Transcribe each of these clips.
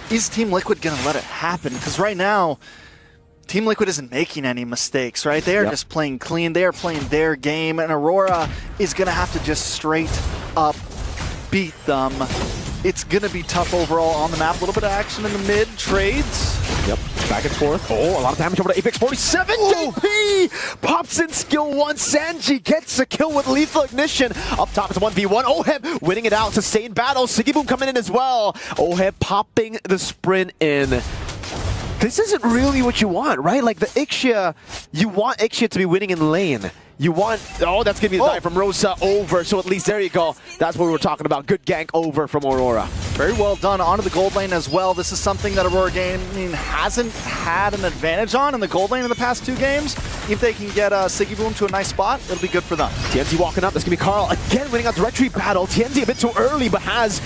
Is Team Liquid going to let it happen? Because right now, Team Liquid isn't making any mistakes, right? They are just playing clean. They are playing their game, and Aurora is going to have to just straight up beat them. It's going to be tough overall on the map. A little bit of action in the mid trades. Yep, back and forth. Oh, a lot of damage over to Apex 47. JP pops in skill 1. Sanji gets a kill with lethal ignition. Up top, it's a 1v1. Oheb winning it out. Sustained battle. Sigiboom coming in as well. Oheb popping the sprint in. This isn't really what you want, right? Like the Ixia, you want Ixia to be winning in lane. You want, oh, that's going to be the dive from Rosa over. So at least there you go. That's what we were talking about. Good gank over from Aurora. Very well done onto the gold lane as well. This is something that Aurora Gaming hasn't had an advantage on in the gold lane in the past 2 games. If they can get Sigiboom to a nice spot, it'll be good for them. TNZ walking up. That's going to be Carl again winning out the retreat battle. TNZ a bit too early, but has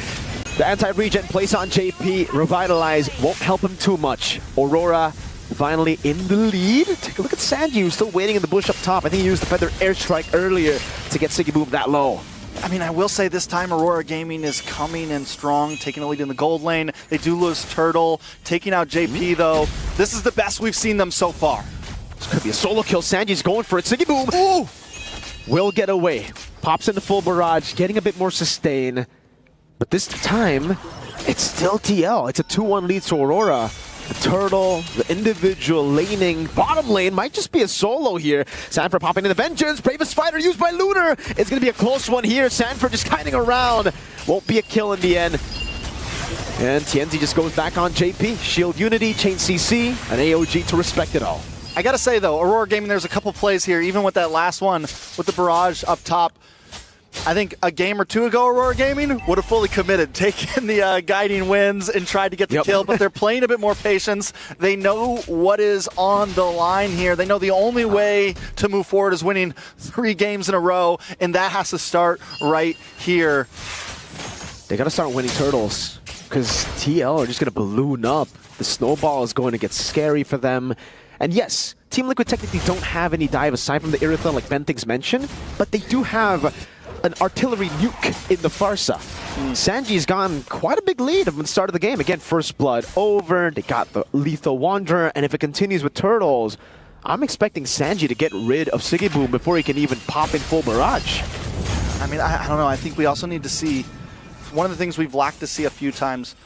the anti-regen place on JP. Revitalize won't help him too much. Aurora finally in the lead. Take a look at Sanji, who's still waiting in the bush up top. I think he used the Feather Airstrike earlier to get Sigiboom that low. I mean, I will say this time Aurora Gaming is coming in strong, taking the lead in the gold lane. They do lose Turtle, taking out JP though. This is the best we've seen them so far. This could be a solo kill. Sanji's going for it. Sigiboom will get away. Pops into full barrage, getting a bit more sustain. But this time, it's still TL. It's a 2-1 lead to Aurora. The Turtle, the individual laning, bottom lane might just be a solo here. Sanford popping in the Vengeance, bravest fighter used by Lunar. It's going to be a close one here. Sanford just kiting around. Won't be a kill in the end. And TNZ just goes back on JP. Shield Unity, Chain CC, and AOG to respect it all. I gotta say though, Aurora Gaming, there's a couple plays here, even with that last one, with the barrage up top. I think a game or 2 ago, Aurora Gaming would have fully committed, taken the guiding wins and tried to get the kill, but they're playing a bit more patience. They know what is on the line here. They know the only way to move forward is winning 3 games in a row, and that has to start right here. They got to start winning Turtles, because TL are just going to balloon up. The snowball is going to get scary for them. And yes, Team Liquid technically don't have any dive aside from the Iritha, like Bentings mentioned, but they do have an artillery nuke in the Farsa. Sanji's gone quite a big lead from the start of the game. Again, first blood over, they got the lethal Wanderer, and if it continues with Turtles, I'm expecting Sanji to get rid of Sigiboom before he can even pop in full barrage. I mean, I don't know, I think we also need to see, one of the things we've lacked to see a few times,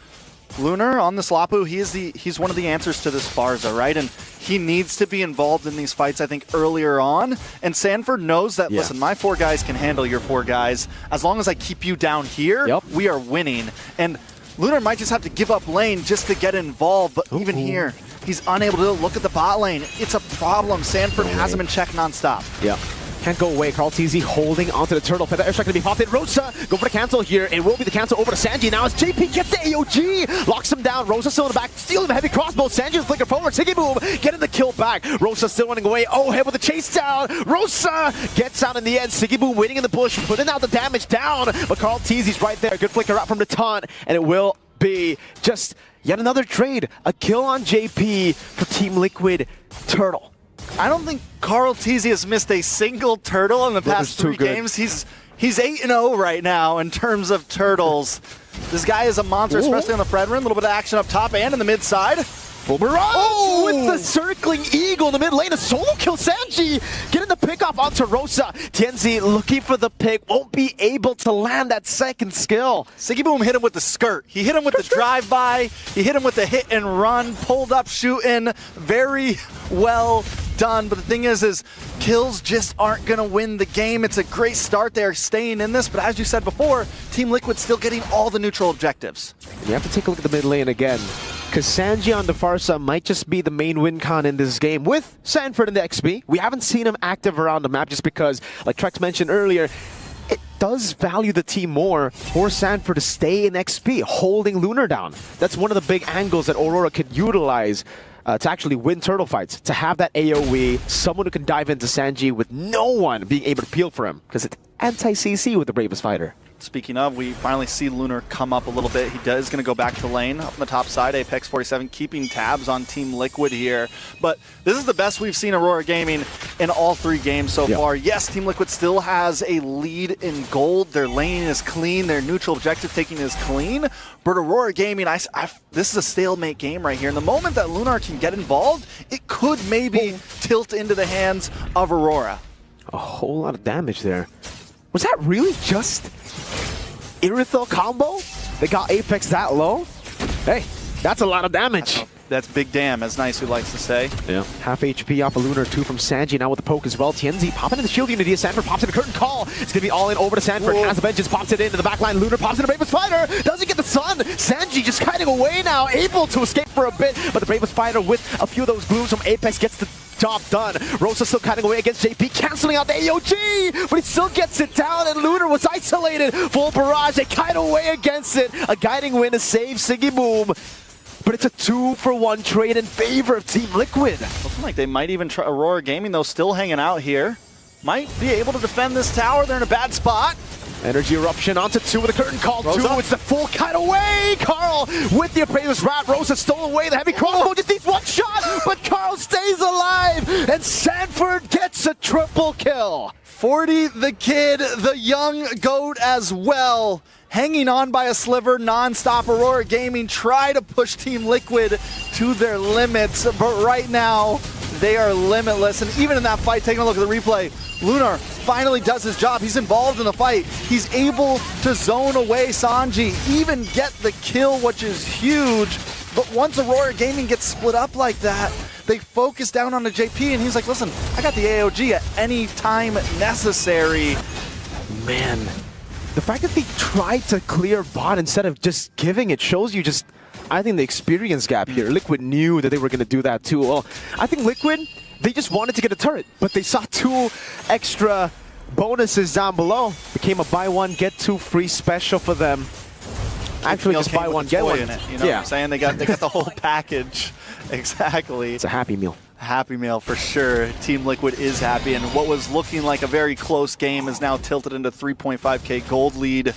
Lunar on the Slapu, he's one of the answers to this Farsa, right? And he needs to be involved in these fights, I think, earlier on. And Sanford knows that, listen, my 4 guys can handle your 4 guys. As long as I keep you down here, we are winning. And Lunar might just have to give up lane just to get involved, but even here, he's unable to look at the bot lane. It's a problem. Sanford has him in check nonstop. Can't go away. Carl TZ holding onto the Turtle. Feather Airstrike going to be popped in. Rosa go for the cancel here. It will be the cancel over to Sanji now as JP gets the AOG. Locks him down. Rosa still in the back. Stealing the heavy crossbow. Sanji flicker forward. Sigiboom getting the kill back. Rosa still running away. Oh, head with the chase down. Rosa gets out in the end. Sigiboom waiting in the bush. Putting out the damage down. But Carl TZ's right there. Good flicker out from the taunt. And it will be just yet another trade. A kill on JP for Team Liquid. Turtle. I don't think Carl TZ has missed a single Turtle in the past 3 games. He's 8-0 right now in terms of Turtles. This guy is a monster, especially on the Fredrin. A little bit of action up top and in the mid side. Full barrage with the circling eagle in the mid lane. A solo kill. Sanji getting the pick off onto Rosa. TNZ looking for the pick. Won't be able to land that second skill. Sigiboom hit him with the skirt. He hit him with the drive-by. He hit him with the hit and run. Pulled up shooting. Very well done. But the thing is kills just aren't going to win the game. It's a great start. They're staying in this. But as you said before, Team Liquid still getting all the neutral objectives. You have to take a look at the mid lane again, because Sanji on the Farsa might just be the main win con in this game with Sanford in the XP. We haven't seen him active around the map just because, like Trex mentioned earlier, it does value the team more for Sanford to stay in XP, holding Lunar down. That's one of the big angles that Aurora could utilize to actually win turtle fights, to have that AoE, someone who can dive into Sanji with no one being able to peel for him, because it's anti-CC with the bravest fighter. speaking of, we finally see Lunar come up a little bit. He is going to go back to lane up on the top side. Apex 47 keeping tabs on Team Liquid here. But this is the best we've seen Aurora Gaming in all 3 games so far. Yes, Team Liquid still has a lead in gold. Their lane is clean. Their neutral objective taking is clean. But Aurora Gaming, this is a stalemate game right here. And the moment that Lunar can get involved, it could maybe tilt into the hands of Aurora. A whole lot of damage there. Was that really just Irithel combo that got Apex that low? Hey, that's a lot of damage. That's big damn, as Nice who likes to say. Yeah. Half HP off of Lunar, 2 from Sanji, now with the poke as well. Tienzi popping in the shield unity as Sanford pops in the curtain call. It's going to be all in over to Sanford. Has the vengeance, pops it into the back line. Lunar pops in the Bravest Fighter. Doesn't get the sun. Sanji just kiting away now, able to escape for a bit. But the Bravest Fighter with a few of those glooms from Apex gets the job done. Rosa still kiting away against JP, canceling out the AOG, but he still gets it down, and Lunar was isolated. Full barrage, they kite away against it. A guiding win to save Siggy Boom. But it's a 2-for-1 trade in favor of Team Liquid. Looking like they might even try. Aurora Gaming, though, still hanging out here. Might be able to defend this tower. They're in a bad spot. Energy eruption onto 2 with a curtain call. Rosa. 2, it's the full kite away. Carl with the Appraiser's Rat. Rosa stole away. The heavy crossbow just needs 1 shot, but Carl stays alive, and Sanford gets a triple kill. 40 the kid, the young GOAT as well. Hanging on by a sliver, non-stop. Aurora Gaming try to push Team Liquid to their limits, but right now they are limitless. And even in that fight, taking a look at the replay, Lunar finally does his job. He's involved in the fight. He's able to zone away Sanji, even get the kill, which is huge. But once Aurora Gaming gets split up like that, they focus down on the JP, and he's like, listen, I got the AOG at any time necessary. Man. The fact that they tried to clear bot instead of just giving it shows you just, I think, the experience gap here. Liquid knew that they were going to do that too. Well, I think Liquid, they just wanted to get a turret, but they saw 2 extra bonuses down below. Became a buy 1, get 2 free special for them. Actually, just buy 1, get 1. In it, you know what I'm saying? They got the whole package. Exactly. It's a happy meal. Happy meal for sure. Team Liquid is happy, and what was looking like a very close game is now tilted into 3.5k gold lead.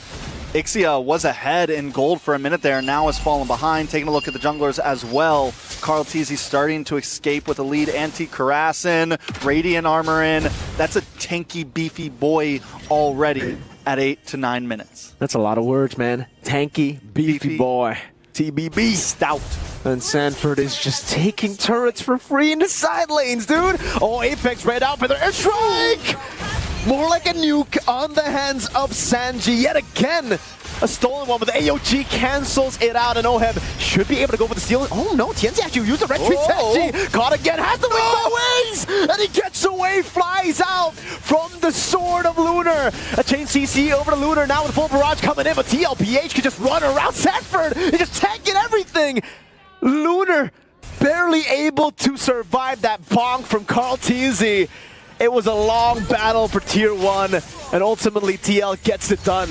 Ixia was ahead in gold for a minute there, now has fallen behind. Taking a look at the junglers as well. Carl Teasy starting to escape with a lead. Anti-Karassin, Radiant armor in. That's a tanky, beefy boy already at 8 to 9 minutes. That's a lot of words, man. Tanky, beefy boy. TBB. Stout. And Sanford is just taking turrets for free in the side lanes, dude. Oh, Apex red out for their airstrike. More like a nuke on the hands of Sanji. Yet again, a stolen one with AOG cancels it out, and Oheb should be able to go for the steal. Oh no, Tienzi actually used a red tree. Sanji caught again, has the wing by wings, and he gets away, flies out from the sword of Lunar. A chain CC over to Lunar now with full barrage coming in, but TLPH can just run around Sanford. He's just tanking everything. Lunar barely able to survive that bonk from Carl Teasy. It was a long battle for Tier 1, and ultimately TL gets it done.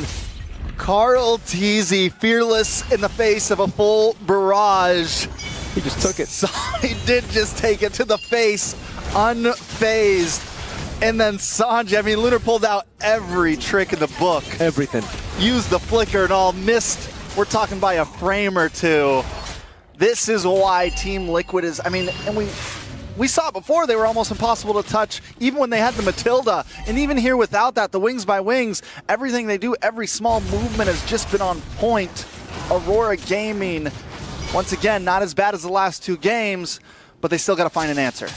Carl Teasy, fearless in the face of a full barrage. He just took it. So he did just take it to the face, unfazed. And then Sanji, I mean, Lunar pulled out every trick in the book. Everything. Used the flicker and all, missed. We're talking by a frame or 2. This is why Team Liquid is, I mean, and we saw it before, they were almost impossible to touch, even when they had the Matilda. And even here without that, the wings by wings, everything they do, every small movement has just been on point. Aurora Gaming, once again, not as bad as the last 2 games, but they still got to find an answer.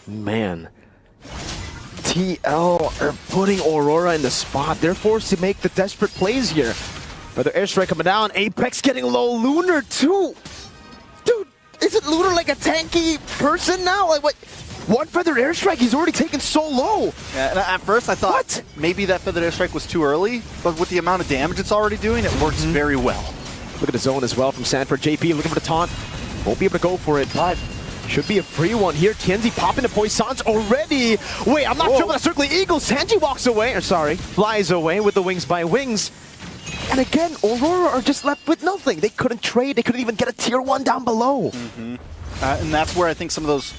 Man. TL are putting Aurora in the spot. They're forced to make the desperate plays here. But their airstrike coming down, Apex getting low, Lunar too. Dude, isn't Lunar like a tanky person now? Like what? 1 feathered airstrike, he's already taken so low. Yeah, and at first I thought maybe that feathered airstrike was too early, but with the amount of damage it's already doing, it works very well. Look at the zone as well from Sanford. JP looking for the taunt. Won't be able to go for it, but should be a free one here. Tienzi popping to Poissons already. Wait, I'm not sure about a circling eagle. Sanji walks away, or sorry, flies away with the wings by wings. And again, Aurora are just left with nothing. They couldn't trade. They couldn't even get a Tier 1 down below. And that's where I think some of those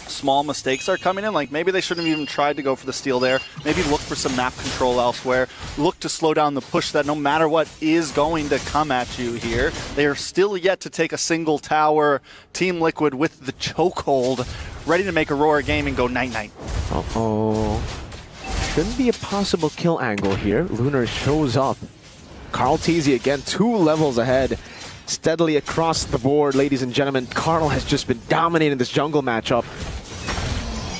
small mistakes are coming in. Like maybe they shouldn't have even tried to go for the steal there. Maybe look for some map control elsewhere. Look to slow down the push that no matter what is going to come at you here. They are still yet to take a single tower. Team Liquid with the chokehold, ready to make Aurora Gaming go night-night. Uh-oh. Shouldn't be a possible kill angle here. Lunar shows up. Carl Teasy again, 2 levels ahead. Steadily across the board, ladies and gentlemen. Carl has just been dominating this jungle matchup.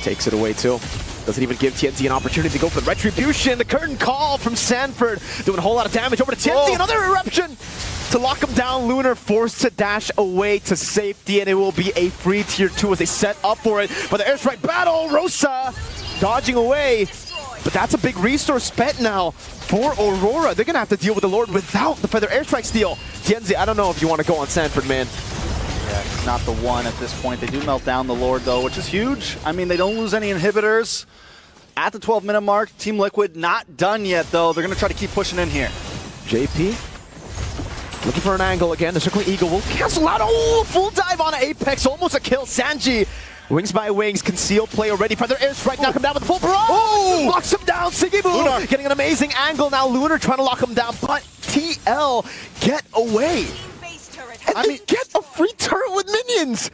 Takes it away too. Doesn't even give TNZ an opportunity to go for the retribution. The curtain call from Sanford, doing a whole lot of damage over to TNZ. Another eruption to lock him down. Lunar forced to dash away to safety, and it will be a free tier 2 as they set up for it. But the airstrike battle, Rosa dodging away. But that's a big resource spent now for Aurora. They're going to have to deal with the Lord without the Feather Airstrike steal. TNZ, I don't know if you want to go on Sanford, man. Yeah, he's not the one at this point. They do melt down the Lord, though, which is huge. I mean, they don't lose any inhibitors. At the 12-minute mark, Team Liquid not done yet, though. They're going to try to keep pushing in here. JP looking for an angle again. The Circling Eagle will cancel out. Oh, full dive on Apex. Almost a kill. Sanji. Wings by wings, conceal play already. Feather Airstrike now come down with the full barrage. Oh! Locks him down. Siggy Boom getting an amazing angle now. Lunar trying to lock him down, but TL get away. And they get a free turret with minions.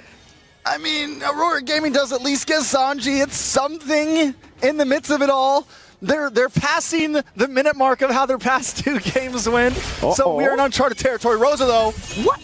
I mean, Aurora Gaming does at least get Sanji. It's something in the midst of it all. They're passing the minute mark of how their past 2 games win. So we are in uncharted territory. Rosa, though. What?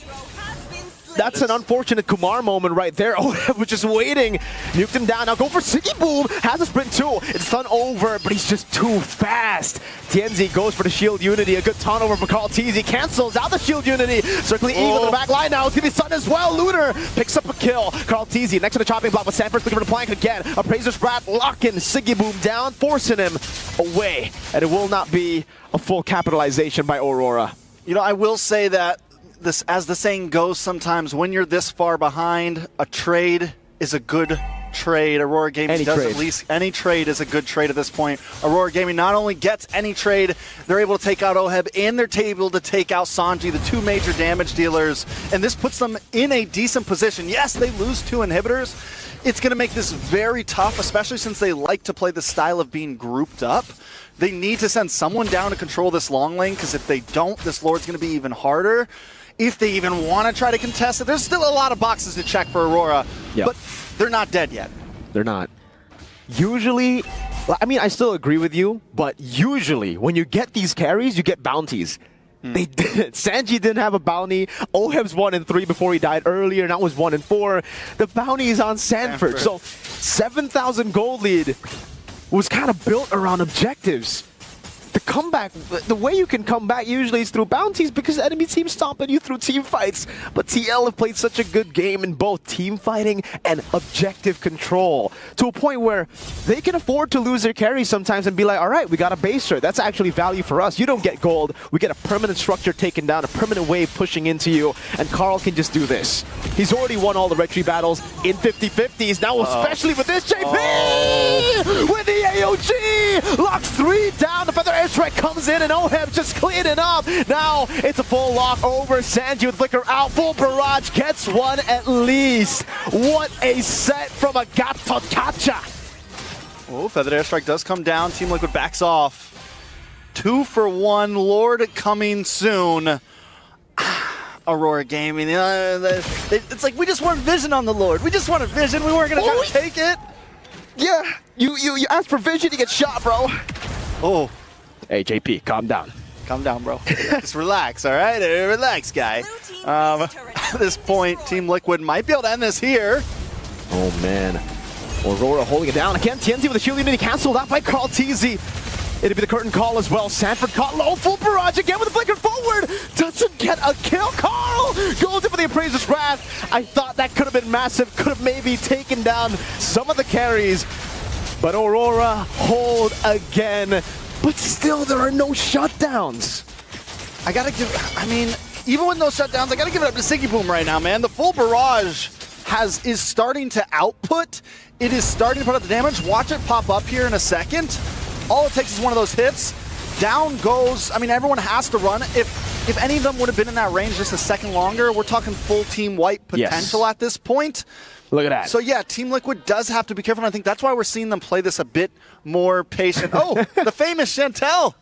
That's an unfortunate Kumar moment right there. Oh, was just waiting. Nuked him down. Now go for Siggy Boom. Has a sprint too. It's done over, but he's just too fast. TNZ goes for the shield unity. A good ton over for Carl Teasy. Cancels out the shield unity. Circling Eagle in the back line now. It's going to be Sun as well. Lunar picks up a kill. Carl Teasy next to the chopping block with Sanford looking for the plank again. Appraiser's Brat locking Siggy Boom down, forcing him away. And it will not be a full capitalization by Aurora. You know, I will say that this, as the saying goes sometimes, when you're this far behind, a trade is a good trade. Aurora Gaming does at least any trade is a good trade at this point. Aurora Gaming not only gets any trade, they're able to take out Oheb and they're able to take out Sanji, the 2 major damage dealers, and this puts them in a decent position. Yes, they lose 2 inhibitors. It's going to make this very tough, especially since they like to play the style of being grouped up. They need to send someone down to control this long lane, because if they don't, this Lord's going to be even harder. If they even want to try to contest it, there's still a lot of boxes to check for Aurora, but they're not dead yet. They're not. Usually, I mean, I still agree with you, but usually when you get these carries, you get bounties. They didn't. Sanji didn't have a bounty. Oheb's 1 in 3 before he died earlier. Now was 1 in 4. The bounty is on Sanford. So 7,000 gold lead was kind of built around objectives. The comeback, the way you can come back usually is through bounties because enemy teams stomping you through team fights. But TL have played such a good game in both team fighting and objective control to a point where they can afford to lose their carries sometimes and be like, all right, we got a baser. That's actually value for us. You don't get gold. We get a permanent structure taken down, a permanent wave pushing into you, and Carl can just do this. He's already won all the retry battles in 50-50s. Now, especially with this JP! With the AOG! Locks 3 down. The Feather Airstrike comes in and Oheb just cleaned it up. Now it's a full lock over Sanji with Flicker out. Full barrage gets 1 at least. What a set from a Gato Kacha. Oh, Feather Airstrike does come down. Team Liquid backs off. 2 for 1. Lord coming soon. Aurora Gaming. It's like we just want vision on the Lord. We just want a vision. We weren't going to try to take it. Yeah, you asked for vision, you get shot, bro. Oh. Hey, JP, calm down. Calm down, bro. Just relax, all right? Relax, guy. At this point, Team Liquid might be able to end this here. Oh, man. Aurora holding it down. Again, TNZ with a shield unity canceled out by Carl Teasy. It'll be the curtain call as well. Sanford caught low, full barrage again with a flicker forward. Doesn't get a kill. Carl goes in for the Appraiser's Wrath. I thought that could have been massive. Could have maybe taken down some of the carries. But Aurora hold again. But still, there are no shutdowns. I gotta give, I mean, even with no shutdowns, I gotta give it up to Siggy Boom right now, man. The full barrage is starting to output. It is starting to put up the damage. Watch it pop up here in a second. All it takes is one of those hits. Down goes, I mean, everyone has to run. If if any of them would have been in that range just a second longer, we're talking full Team White potential at this point. Look at that. So yeah, Team Liquid does have to be careful, and I think that's why we're seeing them play this a bit more patient. Oh, the famous Chantel!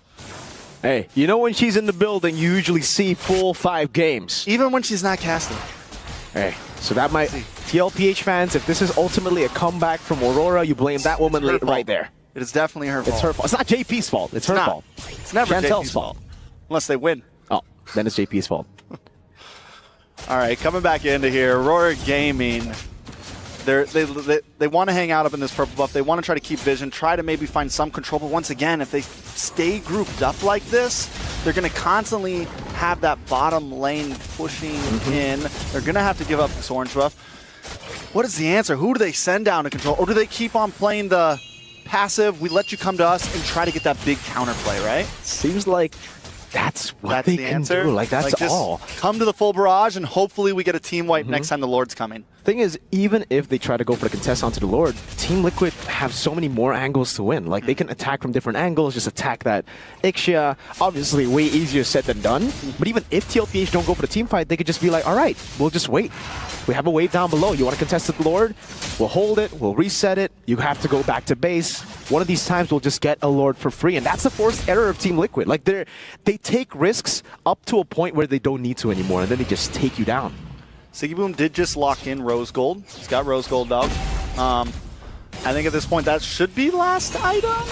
Hey, you know when she's in the building, you usually see full 5 games. Even when she's not casting. Hey, so that might... TLPH fans, if this is ultimately a comeback from Aurora, you blame that woman right there. It is definitely her fault. It's her fault. It's not JP's fault. It's her fault. It's never Chantel's JP's fault. Unless they win. Oh, then it's JP's fault. All right, coming back into here, Aurora Gaming. They want to hang out up in this purple buff. They want to try to keep vision, try to maybe find some control. But once again, if they stay grouped up like this, they're going to constantly have that bottom lane pushing in. They're going to have to give up this orange buff. What is the answer? Who do they send down to control? Or do they keep on playing the passive, we let you come to us, and try to get that big counterplay, right? Seems like that's what they can answer. do. Like, that's all. Come to the full barrage, and hopefully we get a team wipe next time the Lord's coming. Thing is, even if they try to go for the contest onto the Lord, Team Liquid have so many more angles to win. Like, they can attack from different angles, just attack that Ixia. Obviously, way easier said than done. But even if TLPH don't go for the team fight, they could just be like, all right, we'll just wait. We have a wave down below. You want to contest the Lord? We'll hold it. We'll reset it. You have to go back to base. One of these times, we'll just get a Lord for free. And that's the forced error of Team Liquid. Like, they take risks up to a point where they don't need to anymore, and then they just take you down. Siggy Boom did just lock in Rose Gold. He's got Rose Gold dog. I think at this point that should be last item.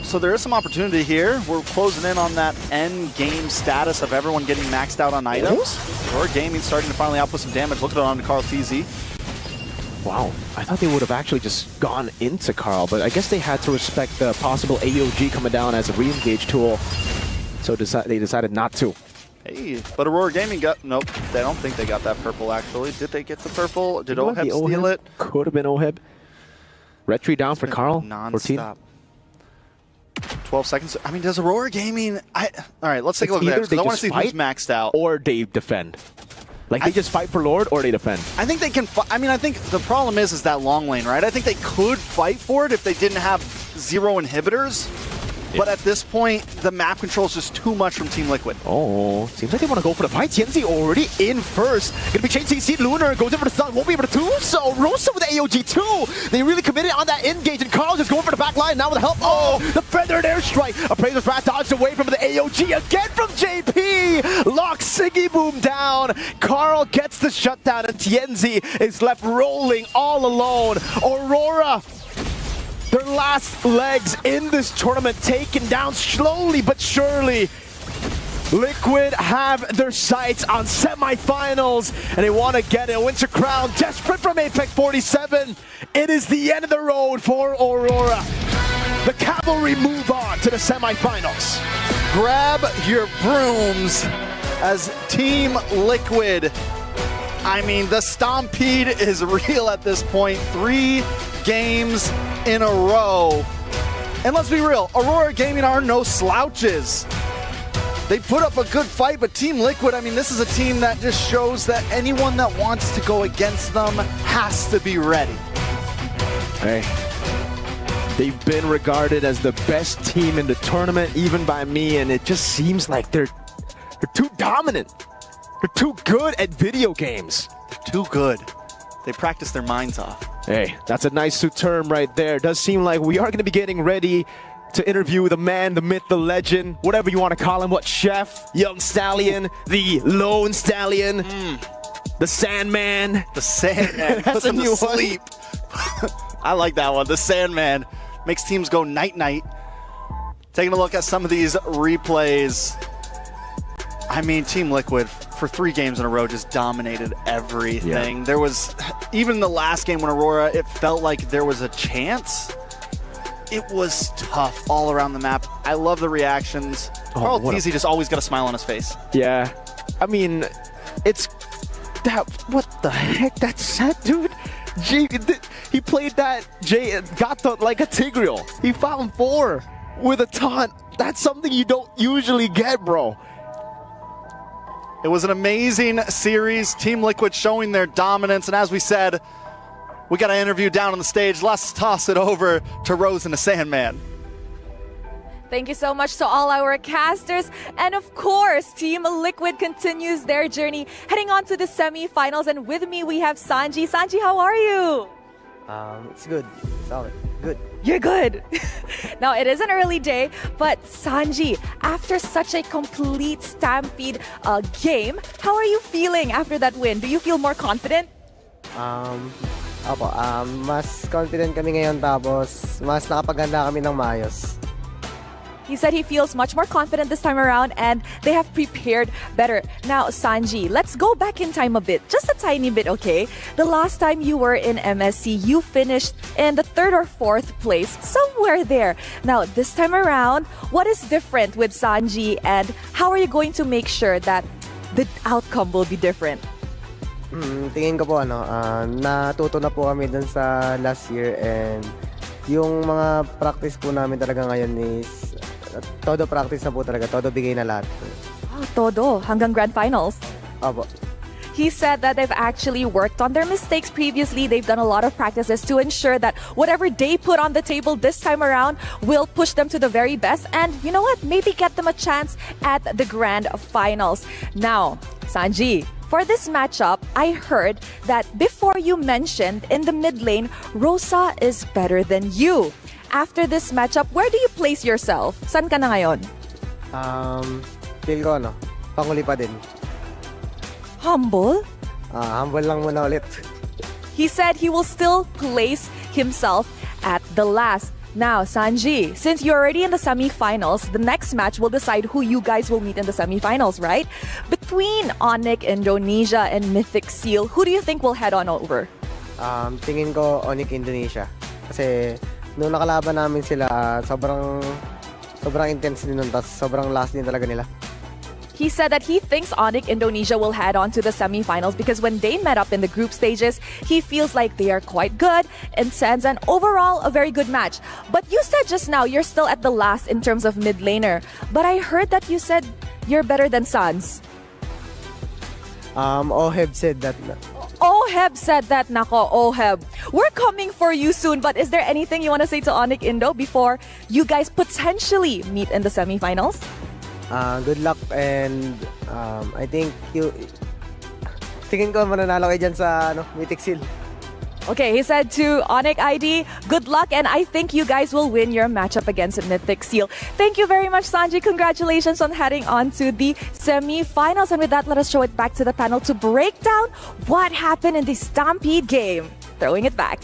So there is some opportunity here. We're closing in on that end game status of everyone getting maxed out on items. Aurora Gaming starting to finally output some damage. Look at it on Carl TZ. Wow, I thought they would have actually just gone into Carl, but I guess they had to respect the possible AOG coming down as a re-engage tool. So they decided not to. Hey, but Aurora Gaming got... Nope, I don't think they got that purple, actually. Did they get the purple? Did Oheb steal it? Could have been Oheb. Retry down for Carl. Non-stop. 12 seconds. I mean, does Aurora Gaming... All right, let's take a look at this. I want to see who's maxed out. Or they defend. Like, they just fight for Lord, or they defend. I think they can... I mean, I think the problem is that long lane, right? I think they could fight for it if they didn't have 0 inhibitors. But at this point, the map control is just too much from Team Liquid. Oh, seems like they want to go for the fight. TNZ already in first. Gonna be changing CC. Lunar goes in for the stun. Won't be able to do so. Rosa with the AOG too. They really committed on that engage, and Carl just going for the back line now with the help. Oh, the feathered airstrike. Appraiser's Wrath dodged away from the AOG again from JP. Locks Siggy Boom down. Carl gets the shutdown, and TNZ is left rolling all alone. Aurora, their last legs in this tournament, taken down slowly but surely. Liquid have their sights on semifinals, and they want to get a Winter Crown. Desperate from Apex 47. It is the end of the road for Aurora. The Cavalry move on to the semifinals. Grab your brooms as Team Liquid. I mean, the Stampede is real at this point. 3 games in a row. And let's be real, Aurora Gaming are no slouches. They put up a good fight, but Team Liquid, I mean, this is a team that just shows that anyone that wants to go against them has to be ready. Hey, they've been regarded as the best team in the tournament, even by me, and it just seems like they're too dominant. They're too good at video games. They're too good. They practice their minds off. Hey, that's a nice term right there. Does seem like we are going to be getting ready to interview the man, the myth, the legend, whatever you want to call him. What, Chef, Young Stallion, the Lone Stallion, the Sandman. The Sandman. That's a new sleep. I like that one. The Sandman makes teams go night-night. Taking a look at some of these replays. I mean, Team Liquid, for 3 games in a row, just dominated everything. Yeah. There was, even the last game when Aurora, it felt like there was a chance. It was tough all around the map. I love the reactions. Carl TZ just always got a smile on his face. Yeah. I mean, it's that, what the heck? That's sad, dude. He played that, got the, like a Tigreal. He found 4 with a taunt. That's something you don't usually get, bro. It was an amazing series. Team Liquid showing their dominance. And as we said, we got an interview down on the stage. Let's toss it over to Rose and the Sandman. Thank you so much to all our casters. And of course, Team Liquid continues their journey heading on to the semi-finals. And with me, we have Sanji. Sanji, how are you? It's good. Solid. Good. You're good. Now, it is an early day, but Sanji, after such a complete Stampede game, how are you feeling after that win? Do you feel more confident? Mas confident kami ngayon tapos mas nakapaganda kami ng maayos. He said he feels much more confident this time around and they have prepared better. Now, Sanji, let's go back in time a bit. Just a tiny bit, okay? The last time you were in MSC, you finished in the 3rd or 4th place, somewhere there. Now, this time around, what is different with Sanji and how are you going to make sure that the outcome will be different? Tingin ko po natuto na po kami dun sa last year and yung mga practice po namin talaga ngayon is todo practice na po talaga, todo bigay na lahat. Oh, todo, hanggang grand finals. Opo. He said that they've actually worked on their mistakes previously. They've done a lot of practices to ensure that whatever they put on the table this time around will push them to the very best. And you know what? Maybe get them a chance at the grand finals. Now, Sanji, for this matchup, I heard that before you mentioned in the mid lane, Rosa is better than you. After this matchup, where do you place yourself? San ka na ngayon? Feel ko panguli pa din. Humble? Humble lang muna ulit. He said he will still place himself at the last. Now, Sanji, since you're already in the semi-finals, the next match will decide who you guys will meet in the semi-finals, right? Between Onic Indonesia and Mythic Seal, who do you think will head on over? Tingin ko Onic Indonesia. Kasi nung nakalaban namin sila, sobrang intense din nun, tapos sobrang last din talaga nila. He said that he thinks Onic Indonesia will head on to the semi-finals because when they met up in the group stages, he feels like they are quite good and sends an overall a very good match. But you said just now you're still at the last in terms of mid laner. But I heard that you said you're better than Sans. Oheb said that. Oheb said that, nako, Oheb. We're coming for you soon, but is there anything you want to say to Onic Indo before you guys potentially meet in the semi-finals? Good luck and I think tingin ko mananalo kayo dyan sa Mythic Seal. Okay, he said to Onic ID, good luck, and I think you guys will win your matchup against Mythic Seal. Thank you very much, Sanji. Congratulations on heading on to the semi-finals. And with that, let us show it back to the panel to break down what happened in the Stampede game. Throwing it back.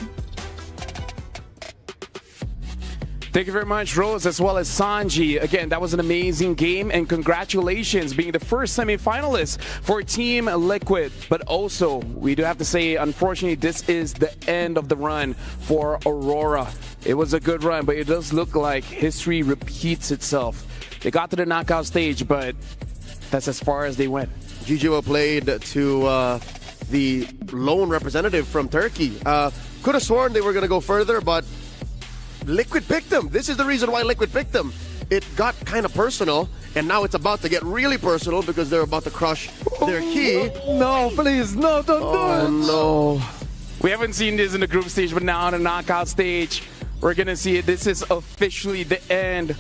Thank you very much, Rose, as well as Sanji. Again, that was an amazing game, and congratulations being the first semi-finalist for Team Liquid. But also, we do have to say, unfortunately, this is the end of the run for Aurora. It was a good run, but it does look like history repeats itself. They got to the knockout stage, but that's as far as they went. GGO played to the lone representative from Turkey. Could have sworn they were going to go further, but Liquid picked them. This is the reason why Liquid picked them. It got kind of personal, and now it's about to get really personal because they're about to crush their key. No, please, no, don't do it. No. We haven't seen this in the group stage, but now on the knockout stage, we're going to see it. This is officially the end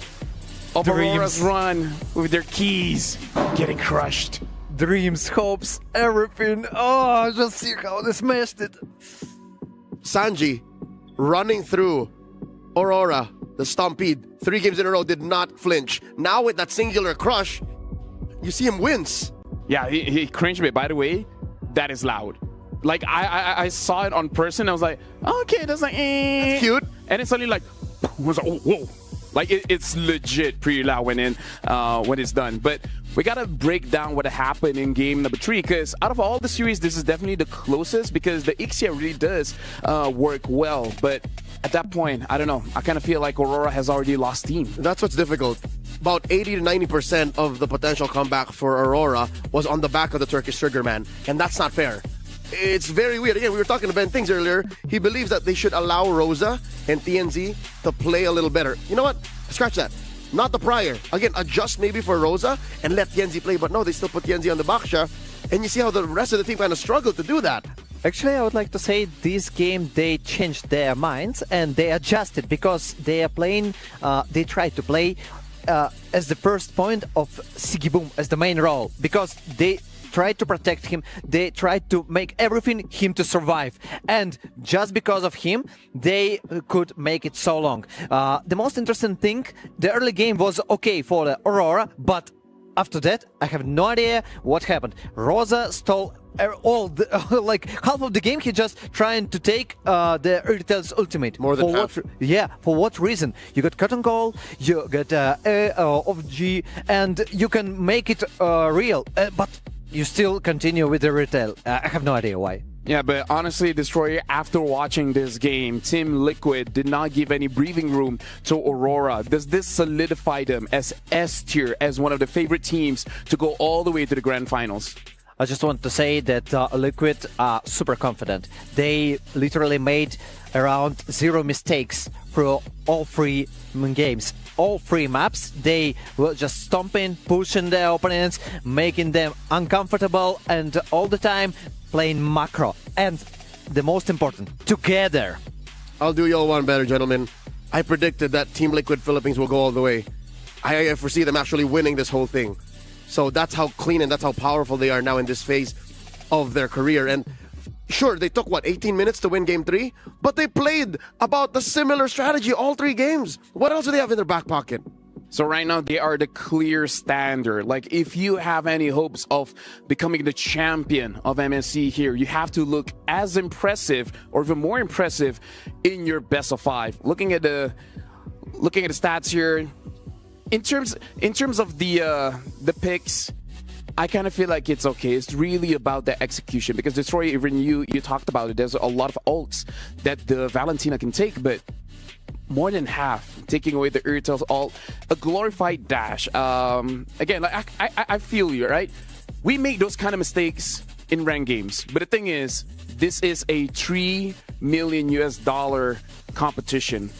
of Aurora's run with their keys getting crushed. Dreams, hopes, everything. Oh, just see how they smashed it. Sanji running through Aurora, the Stampede, 3 games in a row, did not flinch. Now with that singular crush, you see him wince. Yeah, he cringed a bit. By the way, that is loud. Like, I saw it on person. I was like, oh, okay, that's like, That's cute. And it's suddenly like, I was like, oh, whoa. Like, it's legit pretty loud when it's done. But we got to break down what happened in game number 3, because out of all the series, this is definitely the closest, because the Ixia really does work well. But at that point, I don't know. I kind of feel like Aurora has already lost steam. That's what's difficult. About 80 to 90% of the potential comeback for Aurora was on the back of the Turkish trigger man, and that's not fair. It's very weird. Again, we were talking to Ben Things earlier. He believes that they should allow Rosa and TNZ to play a little better. You know what? Scratch that. Not the prior. Again, adjust maybe for Rosa and let TNZ play, but no, they still put TNZ on the backsha, and you see how the rest of the team kind of struggled to do that. Actually, I would like to say this game they changed their minds and they adjusted because they are playing. They try to play as the first point of Sigiboom as the main role, because they tried to protect him, they tried to make everything him to survive, and just because of him they could make it so long. The most interesting thing, the early game was okay for the Aurora, but after that I have no idea what happened. Rosa stole all the, like half of the game. He just trying to take the Irrita's ultimate. More than for half. Yeah, for what reason? You got Cotton Goal, you got of G, and you can make it real, but you still continue with the retail. I have no idea why. Yeah, but honestly, Destroyer, after watching this game, Team Liquid did not give any breathing room to Aurora. Does this solidify them as S tier, as one of the favorite teams to go all the way to the grand finals? I just want to say that Liquid are super confident. They literally made around 0 mistakes through all 3 games. All 3 maps, they were just stomping, pushing their opponents, making them uncomfortable, and all the time playing macro. And the most important, together. I'll do y'all one better, gentlemen. I predicted that Team Liquid Philippines will go all the way. I foresee them actually winning this whole thing. So that's how clean and that's how powerful they are now in this phase of their career. And sure, they took, 18 minutes to win Game 3? But they played about the similar strategy all 3 games. What else do they have in their back pocket? So right now, they are the clear standard. Like, if you have any hopes of becoming the champion of MSC here, you have to look as impressive or even more impressive in your best of 5. Looking at the stats here, in terms of the picks, I kind of feel like it's okay. It's really about the execution, because Destroyer, even you talked about it. There's a lot of ults that the Valentina can take, but more than half taking away the Urtel's ult, a glorified dash. Again, like, I feel you, right? We make those kind of mistakes in ranked games, but the thing is, this is a $3 million competition.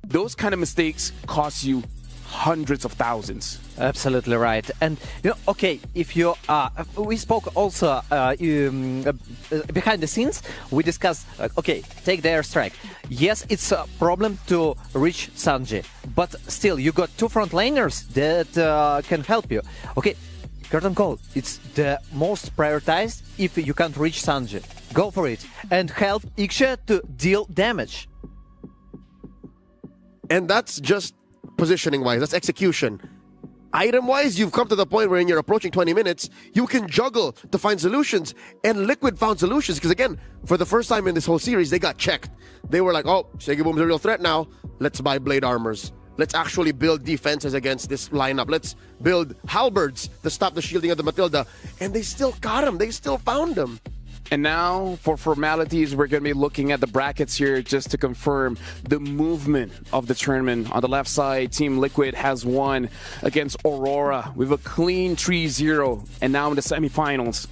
Those kind of mistakes cost you hundreds of thousands. Absolutely right. And okay, if you we spoke also behind the scenes, we discussed okay, take the airstrike. Yes, it's a problem to reach Sanji, but still you got 2 front laners that can help you. Okay, curtain call, it's the most prioritized. If you can't reach Sanji, go for it and help Iksha to deal damage. And that's just positioning-wise, that's execution. Item-wise, you've come to the point where you're approaching 20 minutes, you can juggle to find solutions, and Liquid found solutions, because again, for the first time in this whole series, they got checked. They were like, oh, Segiboom's a real threat now, let's buy blade armors. Let's actually build defenses against this lineup. Let's build halberds to stop the shielding of the Matilda. And they still got him, they still found him. And now, for formalities, we're going to be looking at the brackets here just to confirm the movement of the tournament. On the left side, Team Liquid has won against Aurora with a clean 3-0, and now in the semifinals.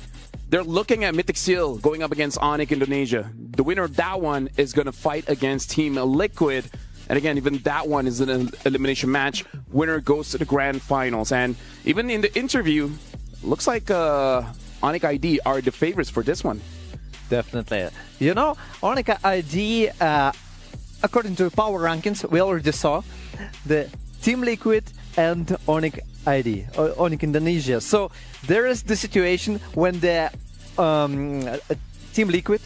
They're looking at Mythic Seal going up against Onic Indonesia. The winner of that one is going to fight against Team Liquid. And again, even that one is an elimination match. Winner goes to the grand finals. And even in the interview, looks like Onic ID are the favorites for this one. Definitely. Onic ID, according to power rankings, we already saw the Team Liquid and Onic ID, Onic Indonesia. So there is the situation when the Team Liquid,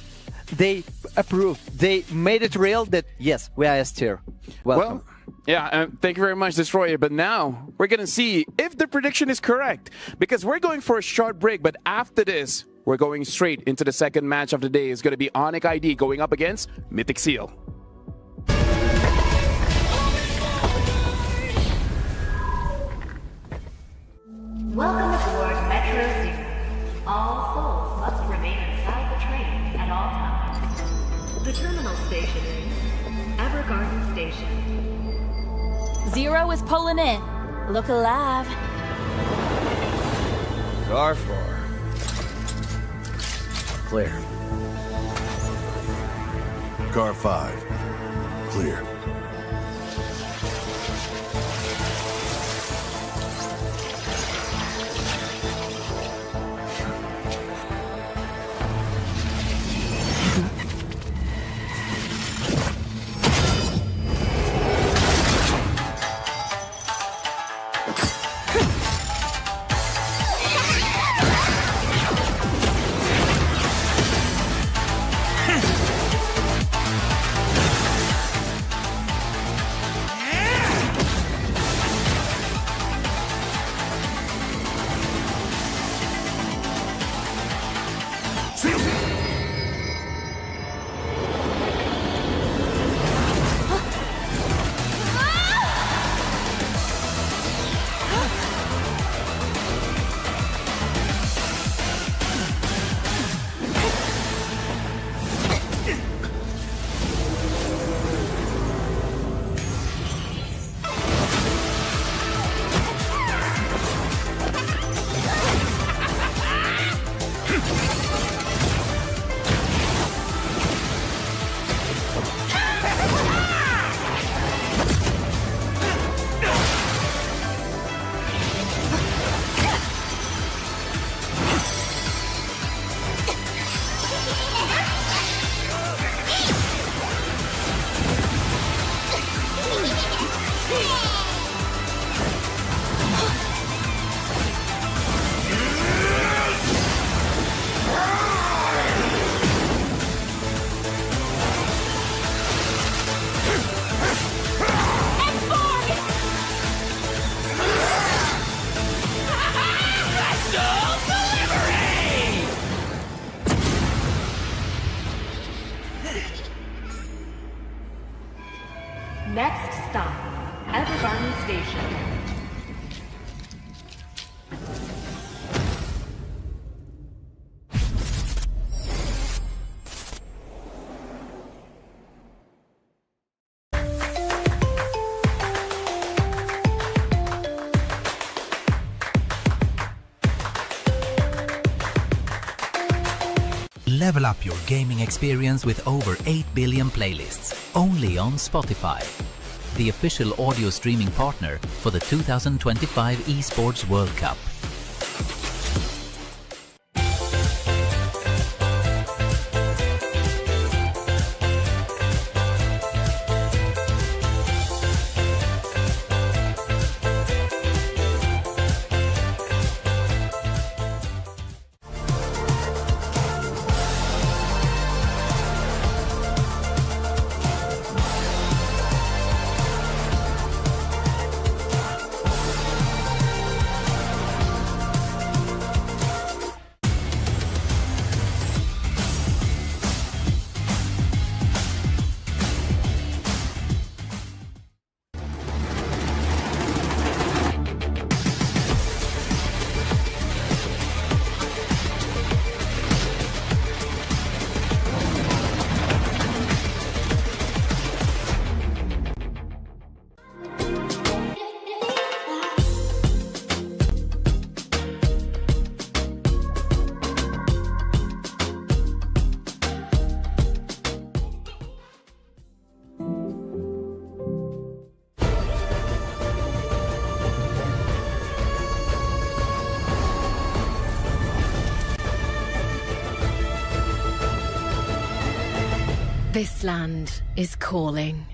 they approved, they made it real that yes, we are S tier. Welcome. Well, yeah, thank you very much, Destroyer. But now we're going to see if the prediction is correct, because we're going for a short break. But after this, we're going straight into the second match of the day. It's going to be Onic ID going up against Mythic Seal. Welcome aboard Metro Zero. All souls must remain inside the train at all times. The terminal station is Evergarden Station. Zero is pulling in. Look alive. Car 4. Clear. Car 5. Clear. Next stop, Evergarden Station. Level up your gaming experience with over 8 billion playlists, only on Spotify, the official audio streaming partner for the 2025 Esports World Cup. This land is calling.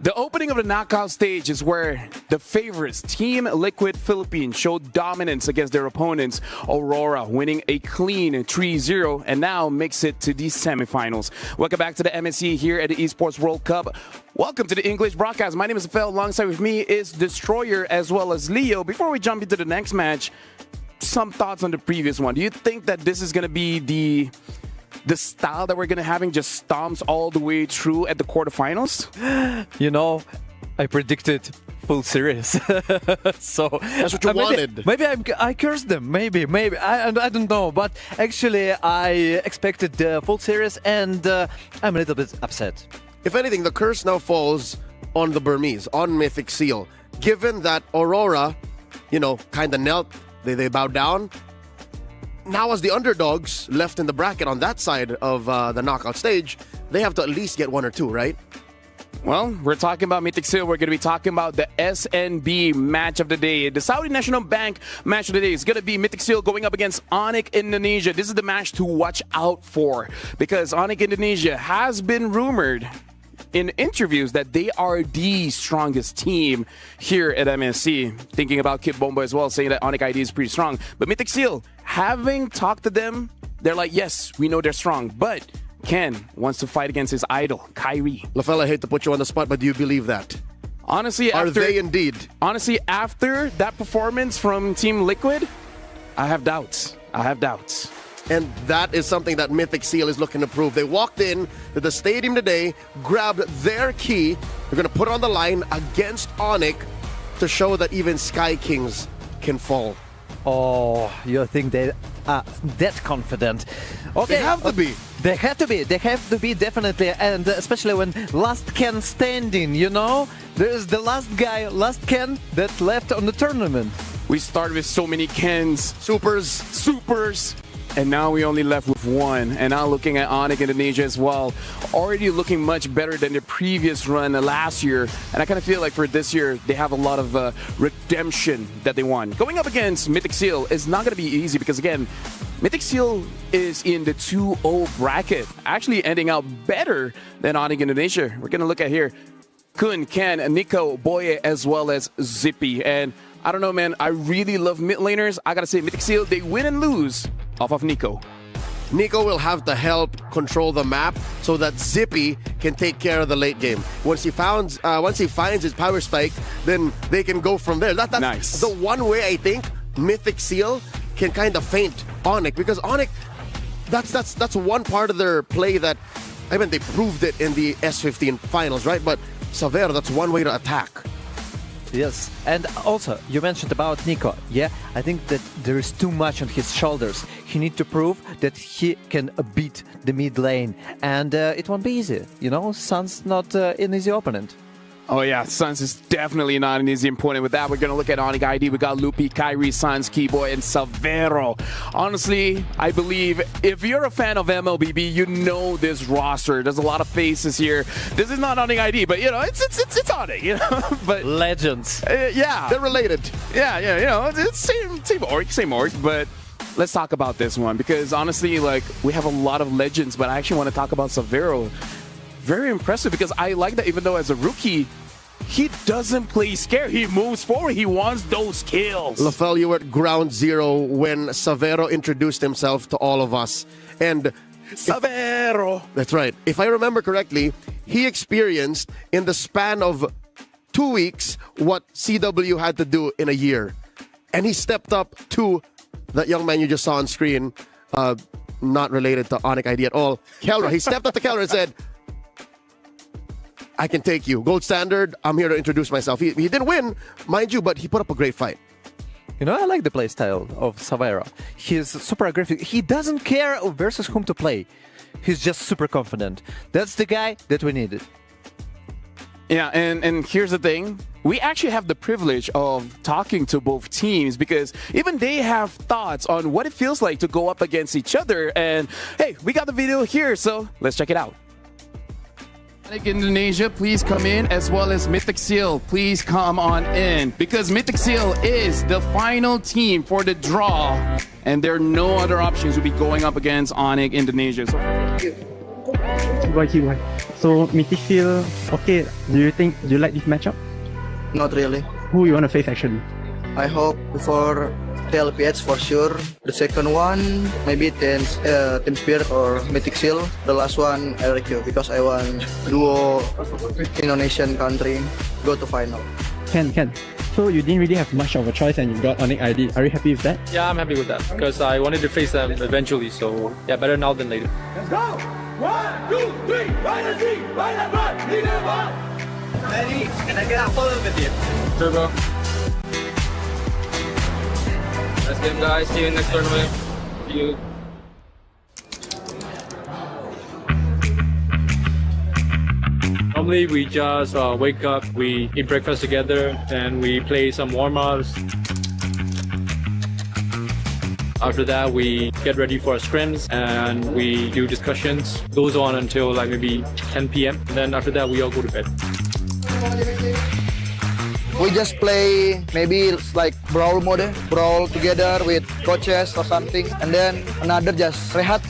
The opening of the knockout stage is where the favorites, Team Liquid Philippines, showed dominance against their opponents, Aurora, winning a clean 3-0 and now makes it to the semifinals. Welcome back to the MSC here at the Esports World Cup. Welcome to the English broadcast. My name is Fel. Alongside with me is Destroyer as well as Leo. Before we jump into the next match, some thoughts on the previous one. Do you think that this is going to be the style that we're going to having just stomps all the way through at the quarterfinals? You know, I predicted full series. So that's what you wanted. Maybe I cursed them. Maybe I don't know. But actually, I expected the full series, and I'm a little bit upset. If anything, the curse now falls on the Burmese, on Mythic Seal. Given that Aurora, you know, kind of knelt, they bowed down. Now, as the underdogs left in the bracket on that side of the knockout stage, they have to at least get one or two, right? Well, we're talking about Mythic Seal. We're going to be talking about the SNB match of the day. The Saudi National Bank match of the day is going to be Mythic Seal going up against Onic Indonesia. This is the match to watch out for because Onic Indonesia has been rumored in interviews that they are the strongest team here at MSC. Thinking about Kid Bomba as well, saying that Onic ID is pretty strong. But Mythic Seal, having talked to them, they're like, yes, we know they're strong, but Ken wants to fight against his idol, Kyrie. LaFell, I hate to put you on the spot, but do you believe that? Honestly, are they indeed? Honestly, after that performance from Team Liquid, I have doubts. And that is something that Mythic Seal is looking to prove. They walked in to the stadium today, grabbed their key. They're going to put it on the line against Onic to show that even Sky Kings can fall. Oh, you think they are that confident? Okay, they have to be. They have to be. They have to be, definitely. And especially when last Ken standing, you know? There's the last guy, last Ken that left on the tournament. We started with so many Kens. Supers. And now we only left with one. And now looking at Onic Indonesia as well, already looking much better than the previous run last year. And I kind of feel like for this year, they have a lot of redemption that they want. Going up against Mythic Seal is not going to be easy because, again, Mythic Seal is in the 2-0 bracket, actually ending out better than Onic Indonesia. We're going to look at here. Kun, Ken, Nico, Boye, as well as Zippy. And I don't know, man, I really love mid laners. I got to say, Mythic Seal, they win and lose off of Nico. Nico will have to help control the map so that Zippy can take care of the late game. Once he finds his power spike, then they can go from there. That's nice. The one way I think Mythic Seal can kind of feint Onic, because Onic, that's one part of their play that, I mean, they proved it in the S15 finals, right? But Savero, that's one way to attack. Yes, and also you mentioned about Nico. Yeah, I think that there is too much on his shoulders. He needs to prove that he can beat the mid lane, and it won't be easy. You know, Sun's not an easy opponent. Oh yeah, Suns is definitely not an easy opponent. With that, we're going to look at Onic ID. We got Lupi, Kyrie, Suns, Keyboy, and Savero. Honestly, I believe if you're a fan of MLBB, you know this roster. There's a lot of faces here. This is not Onic ID, but you know, it's Onic, you know. But legends. Yeah. They're related. Yeah, you know, it's same org, but let's talk about this one because honestly, like, we have a lot of legends, but I actually want to talk about Savero. Very impressive because I like that even though as a rookie, he doesn't play scared. He moves forward. He wants those kills. Lafel, you were at ground zero when Savero introduced himself to all of us. And Savero. That's right. If I remember correctly, he experienced in the span of 2 weeks what CW had to do in a year. And he stepped up to that young man you just saw on screen, not related to Onic ID at all, Kelra. He stepped up to Kelra and said, I can take you. Gold standard, I'm here to introduce myself. He didn't win, mind you, but he put up a great fight. You know, I like the playstyle of Savero. He's super aggressive. He doesn't care versus whom to play. He's just super confident. That's the guy that we needed. Yeah, and here's the thing. We actually have the privilege of talking to both teams because even they have thoughts on what it feels like to go up against each other. And hey, we got the video here, so let's check it out. Indonesia, please come in, as well as Mythic Seal, please come on in, because Mythic Seal is the final team for the draw, and there are no other options. We'll be going up against Onic Indonesia. So Mythic Seal, okay, do you like this matchup? Not really. Who you want to face actually? I hope for TLPH for sure. The second one, maybe Team Spirit or Mythic Seal. The last one, LQ, because I want duo Indonesian country go to final. Ken. So you didn't really have much of a choice and you got Onic ID. Are you happy with that? Yeah, I'm happy with that because I wanted to face them eventually. So yeah, better now than later. Let's go! 1, 2, 3, right and see, right and run, lead and run. Ready? Can I get a photo with you? Sure, bro. Let's game, guys. See you in next tournament. See you. Normally, we just wake up, we eat breakfast together, and we play some warm-ups. After that, we get ready for our scrims and we do discussions. Goes on until like maybe 10 p.m. And then after that, we all go to bed. We just play maybe like brawl mode, brawl together with coaches or something, and then another just rest.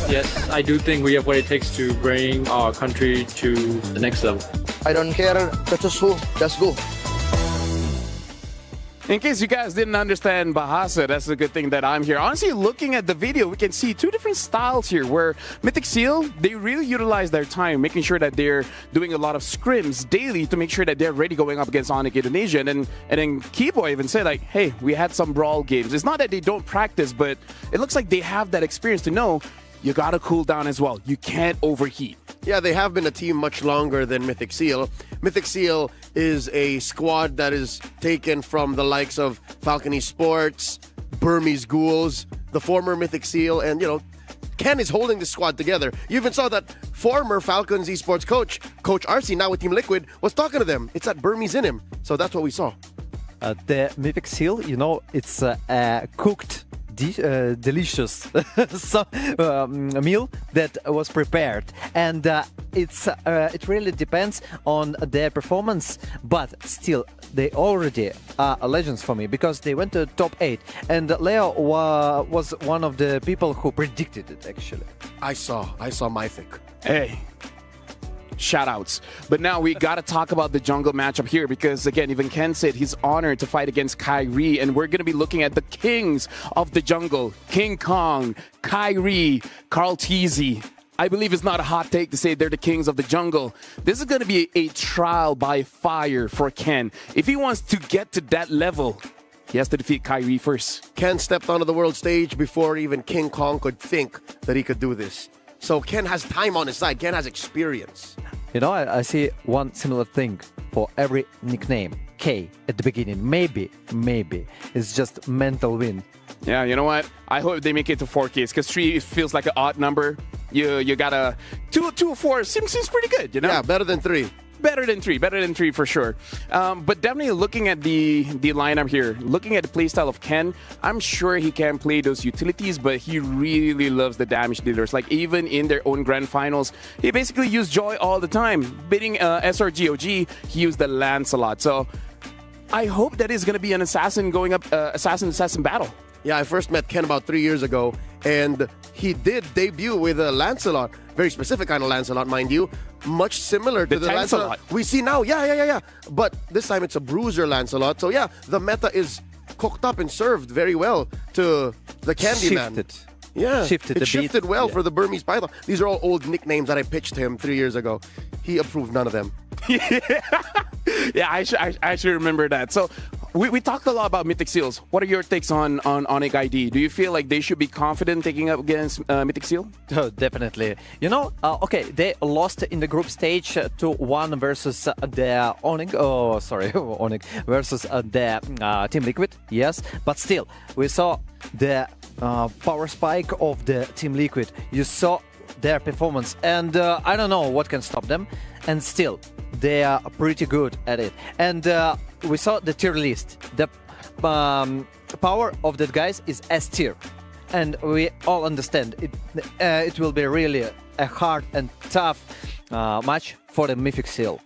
Yes, I do think we have what it takes to bring our country to the next level. I don't care versus who, just go. In case you guys didn't understand Bahasa, that's a good thing that I'm here. Honestly, looking at the video, we can see two different styles here where Mythic Seal, they really utilize their time, making sure that they're doing a lot of scrims daily to make sure that they're ready going up against Onic Indonesia. And then Kibo even said like, hey, we had some brawl games. It's not that they don't practice, but it looks like they have that experience to know you gotta cool down as well. You can't overheat. Yeah, they have been a team much longer than Mythic Seal. Mythic Seal is a squad that is taken from the likes of Falcon Esports, Burmese Ghouls, the former Mythic Seal, and, you know, Ken is holding the squad together. You even saw that former Falcons Esports coach, Coach RC, now with Team Liquid, was talking to them. It's that Burmese in him. So that's what we saw. The Mythic Seal, you know, it's cooked delicious meal that was prepared, and it really depends on their performance, but still they already are legends for me because they went to top 8, and Leo was one of the people who predicted it. Actually, I saw Mythic. Hey, shoutouts. But now we got to talk about the jungle matchup here because, again, even Ken said he's honored to fight against Kyrie, and we're going to be looking at the kings of the jungle, King Kong, Kyrie, Carl Teasy. I believe it's not a hot take to say they're the kings of the jungle. This is going to be a trial by fire for Ken. If he wants to get to that level, he has to defeat Kyrie first. Ken stepped onto the world stage before even King Kong could think that he could do this. So Ken has time on his side. Ken has experience. You know, I see one similar thing for every nickname. K at the beginning. Maybe. It's just mental win. Yeah, you know what? I hope they make it to 4 Ks because 3 feels like an odd number. You got a 2 or 4 seems pretty good, you know? Yeah, better than 3. Better than 3 for sure. But definitely looking at the lineup here, looking at the playstyle of Ken, I'm sure he can play those utilities, but he really loves the damage dealers. Like even in their own grand finals, he basically used Joy all the time. Beating SRGOG, he used the Lancelot. So I hope that is going to be an assassin going up, assassin battle. Yeah, I first met Ken about 3 years ago, and he did debut with a Lancelot. Very specific kind of Lancelot, mind you. Much similar to the Lancelot we see now. Yeah. But this time it's a Bruiser Lancelot. So yeah, the meta is cooked up and served very well to the Candyman. Yeah, it shifted well for the Burmese Python. These are all old nicknames that I pitched him 3 years ago. He approved none of them. Yeah, I actually remember that. So we talked a lot about Mythic Seals. What are your takes on Onic ID? Do you feel like they should be confident taking up against Mythic Seal? Oh, definitely. You know, okay, they lost in the group stage 2-1 versus the Onic. Oh, sorry, Onic versus the Team Liquid. Yes, but still, we saw the power spike of the Team Liquid. You saw their performance, and I don't know what can stop them. And still, they are pretty good at it. And we saw the tier list. The power of the guys is S tier, and we all understand it. It will be really a hard and tough match for the Mythic Seal.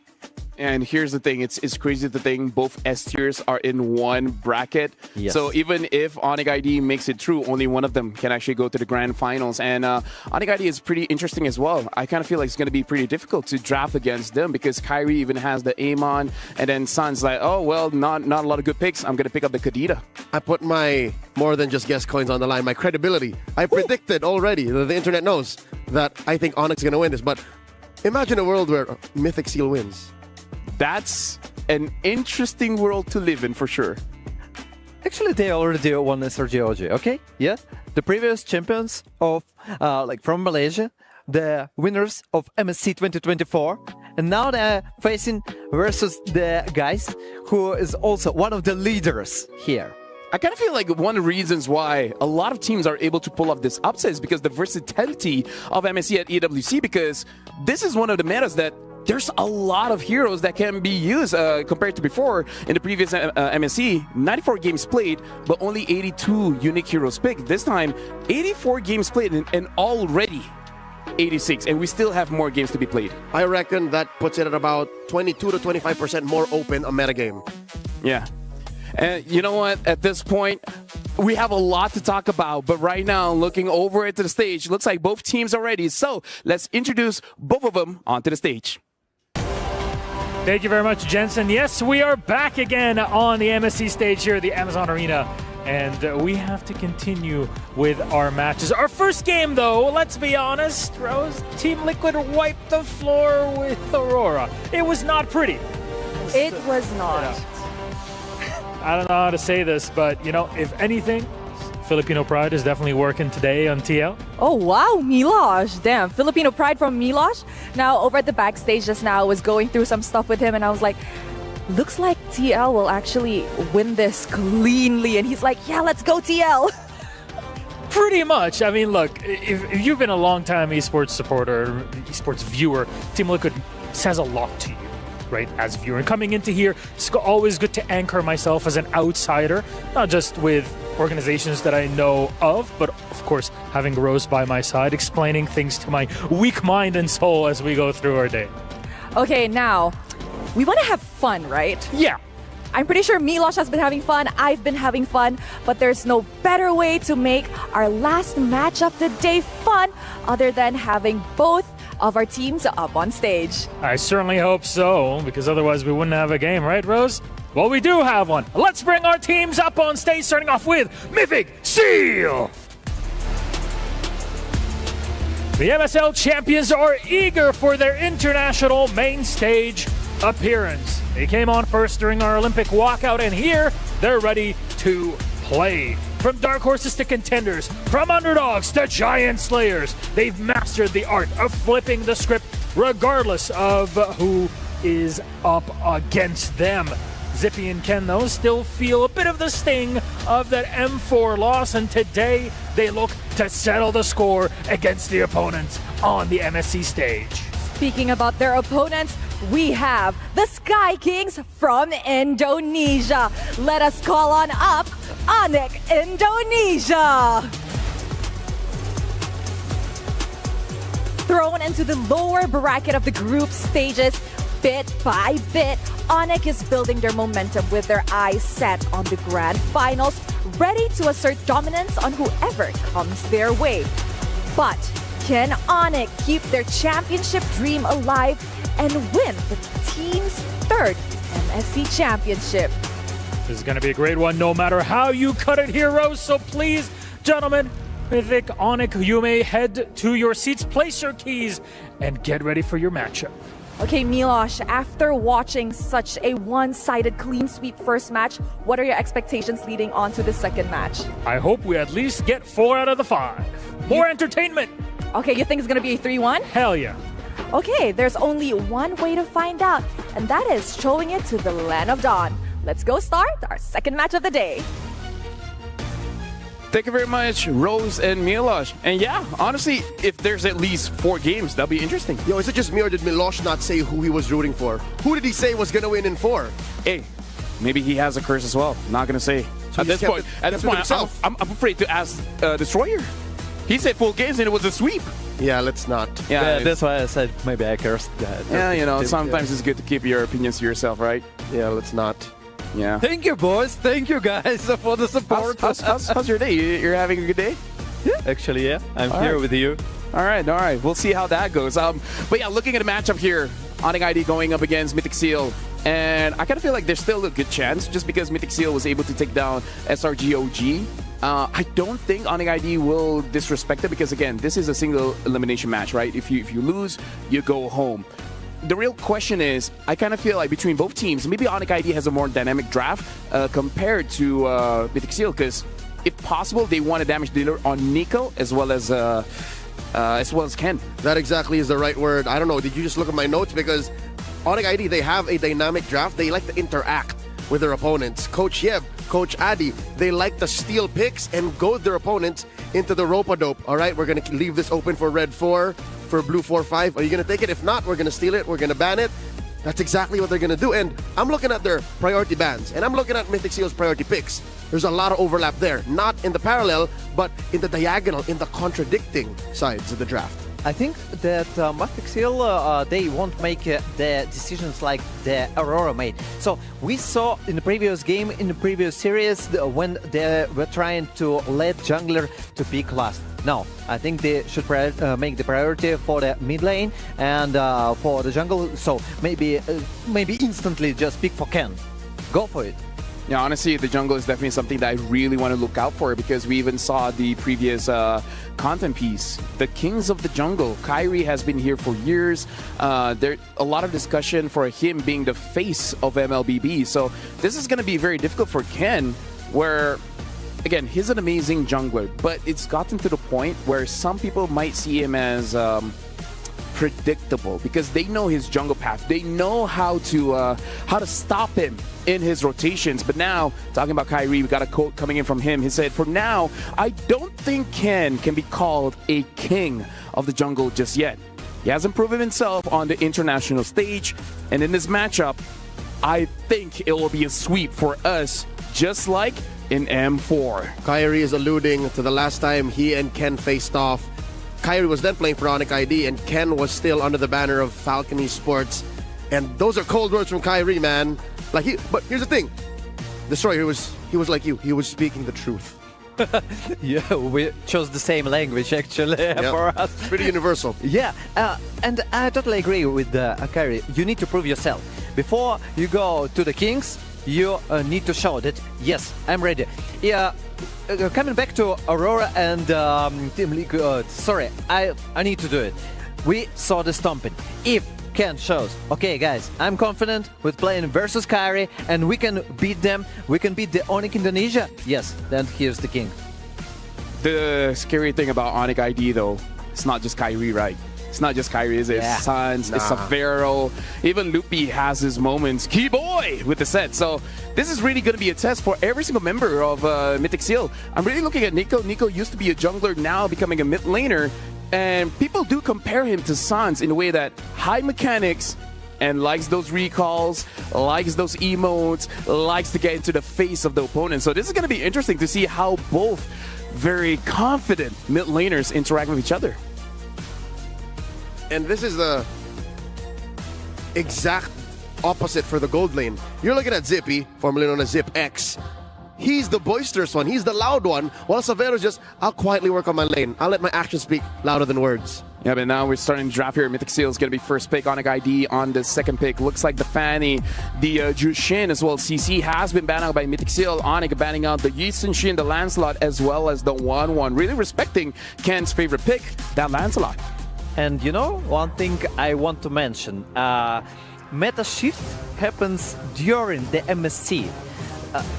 And here's the thing, it's crazy to think both S tiers are in one bracket. Yes. So even if Onic ID makes it through, only one of them can actually go to the grand finals. And Onic ID is pretty interesting as well. I kind of feel like it's going to be pretty difficult to draft against them because Kyrie even has the Amon, and then Sun's like, oh, well, not a lot of good picks. I'm going to pick up the Kadita. I put my more than just guess coins on the line, my credibility. I predicted already, the internet knows that I think Onyx is going to win this. But imagine a world where Mythic Seal wins. That's an interesting world to live in for sure. Actually, they already won SRGOG, okay? Yeah? The previous champions of, from Malaysia, the winners of MSC 2024, and now they're facing versus the guys who is also one of the leaders here. I kind of feel like one of the reasons why a lot of teams are able to pull off this upset is because the versatility of MSC at EWC, because this is one of the metas that there's a lot of heroes that can be used compared to before. In the previous MSC, 94 games played, but only 82 unique heroes picked. This time, 84 games played and already 86, and we still have more games to be played. I reckon that puts it at about 22 to 25% more open a metagame. Yeah. And you know what? At this point, we have a lot to talk about. But right now, looking over into the stage, looks like both teams are ready. So let's introduce both of them onto the stage. Thank you very much, Jensen. Yes, we are back again on the MSC stage here at the Amazon Arena. And we have to continue with our matches. Our first game, though, let's be honest, Rose, Team Liquid wiped the floor with Aurora. It was not pretty. It was not. I don't know how to say this, but, you know, if anything, Filipino Pride is definitely working today on TL. Oh, wow, Milosh. Damn, Filipino Pride from Milosh. Now, over at the backstage just now, I was going through some stuff with him, and I was like, looks like TL will actually win this cleanly. And he's like, yeah, let's go, TL. Pretty much. I mean, look, if you've been a long-time esports supporter, esports viewer, Team Liquid says a lot to you, right, as a viewer. And coming into here, it's always good to anchor myself as an outsider, not just with organizations that I know of, but of course, having Rose by my side, explaining things to my weak mind and soul as we go through our day. Okay, now, we want to have fun, right? Yeah. I'm pretty sure Milosh has been having fun, I've been having fun, but there's no better way to make our last match of the day fun other than having both of our teams up on stage. I certainly hope so, because otherwise we wouldn't have a game, right, Rose? Well, we do have one. Let's bring our teams up on stage, starting off with Mythic Seal. The MSL champions are eager for their international main stage appearance. They came on first during our Olympic walkout, and here they're ready to play. From dark horses to contenders, from underdogs to giant slayers, they've mastered the art of flipping the script regardless of who is up against them. Zippy and Ken, though, still feel a bit of the sting of that M4 loss, and today they look to settle the score against the opponents on the MSC stage. Speaking about their opponents, we have the Sky Kings from Indonesia. Let us call on up Onic Indonesia. Thrown into the lower bracket of the group stages, bit by bit, Onic is building their momentum with their eyes set on the grand finals, ready to assert dominance on whoever comes their way. But can Onic keep their championship dream alive and win the team's third MSC championship? This is going to be a great one, no matter how you cut it, heroes. So please, gentlemen, Mythic, Onic, you may head to your seats, place your keys, and get ready for your matchup. Okay, Milosh, after watching such a one-sided clean sweep first match, what are your expectations leading on to the second match? I hope we at least get 4 out of the 5. More entertainment! Okay, you think it's going to be a 3-1? Hell yeah. Okay, there's only one way to find out, and that is showing it to the Land of Dawn. Let's go start our second match of the day. Thank you very much, Rose and Milosh. And yeah, honestly, if there's at least 4 games, that'll be interesting. Yo, is it just me or did Milosh not say who he was rooting for? Who did he say was going to win in 4? Hey, maybe he has a curse as well. Not going to say. So at this point, I'm afraid to ask Destroyer. He said 4 games and it was a sweep. Yeah, let's not. Yeah, that's why I said maybe I cursed that. Yeah, you know, sometimes it's good to keep your opinions to yourself, right? Yeah, let's not. Yeah. Thank you, boys. Thank you, guys, for the support. How's your day? You're having a good day? Yeah. Actually, yeah. I'm here with you. All right. We'll see how that goes. But yeah, looking at a matchup here, Onic ID going up against Mythic Seal. And I kind of feel like there's still a good chance just because Mythic Seal was able to take down SRGOG. I don't think Onic ID will disrespect it because, again, this is a single elimination match, right? If you lose, you go home. The real question is, I kind of feel like between both teams, maybe Onic ID has a more dynamic draft compared to Mythic Seal, because if possible, they want a damage dealer on Nico as well as Ken. That exactly is the right word. I don't know. Did you just look at my notes? Because Onic ID, they have a dynamic draft. They like to interact with their opponents. Coach Yeb, Coach Adi, they like to steal picks and goad their opponents into the rope-a-dope. All right, we're going to leave this open for red 4. For blue 4-5. Are you going to take it? If not, we're going to steal it. We're going to ban it. That's exactly what they're going to do. And I'm looking at their priority bans. And I'm looking at Mythic Seal's priority picks. There's a lot of overlap there. Not in the parallel, but in the diagonal, in the contradicting sides of the draft. I think that Mythic Seal, they won't make the decisions like the Aurora made. So we saw in the previous game, in the previous series, when they were trying to let jungler to pick last. No, I think they should make the priority for the mid lane and for the jungle. So maybe instantly just pick for Ken. Go for it. Yeah, honestly, the jungle is definitely something that I really want to look out for because we even saw the previous content piece. The Kings of the Jungle. Kyrie has been here for years. There's a lot of discussion for him being the face of MLBB. So this is going to be very difficult for Ken, where, again, he's an amazing jungler, but it's gotten to the point where some people might see him as predictable because they know his jungle path. They know how to stop him in his rotations. But now, talking about Kyrie, we got a quote coming in from him. He said, "For now, I don't think Ken can be called a king of the jungle just yet. He hasn't proven himself on the international stage, and in this matchup, I think it will be a sweep for us, just like in M4." Kyrie is alluding to the last time he and Ken faced off. Kyrie was then playing for Onic ID, and Ken was still under the banner of Falcon Esports. And those are cold words from Kyrie, man. But here's the thing: Destroyer, he was like you. He was speaking the truth. Yeah, we chose the same language actually for us. Pretty universal. Yeah, and I totally agree with Kyrie. You need to prove yourself before you go to the Kings. You need to show that yes, I'm ready. Yeah. Coming back to Aurora and Team Liquid, sorry, I need to do it. We saw the stomping. If Ken shows, okay guys, I'm confident with playing versus Kyrie and we can beat them, we can beat the Onic Indonesia, yes, then here's the king. The scary thing about Onic ID though, it's not just Kyrie, right? It's not just Kyrie, is it? Yeah. It's Sans, it's Savero, even Loopy has his moments. Key boy with the set. So this is really going to be a test for every single member of Mythic Seal. I'm really looking at Nico. Nico used to be a jungler, now becoming a mid laner. And people do compare him to Sans in a way that high mechanics and likes those recalls, likes those emotes, likes to get into the face of the opponent. So this is going to be interesting to see how both very confident mid laners interact with each other. And this is the exact opposite for the gold lane. You're looking at Zippy, formerly known as Zip X. He's the boisterous one. He's the loud one. While Savero's just, I'll quietly work on my lane. I'll let my actions speak louder than words. Yeah, but now we're starting to draft here. Mythic Seal is going to be first pick. Onic ID on the second pick. Looks like the Fanny, the Jushin as well. CC has been banned out by Mythic Seal. Onic banning out the Yisun Shin, the Lancelot, as well as the 1-1. Really respecting Ken's favorite pick, that Lancelot. And you know, one thing I want to mention, meta shift happens during the MSC.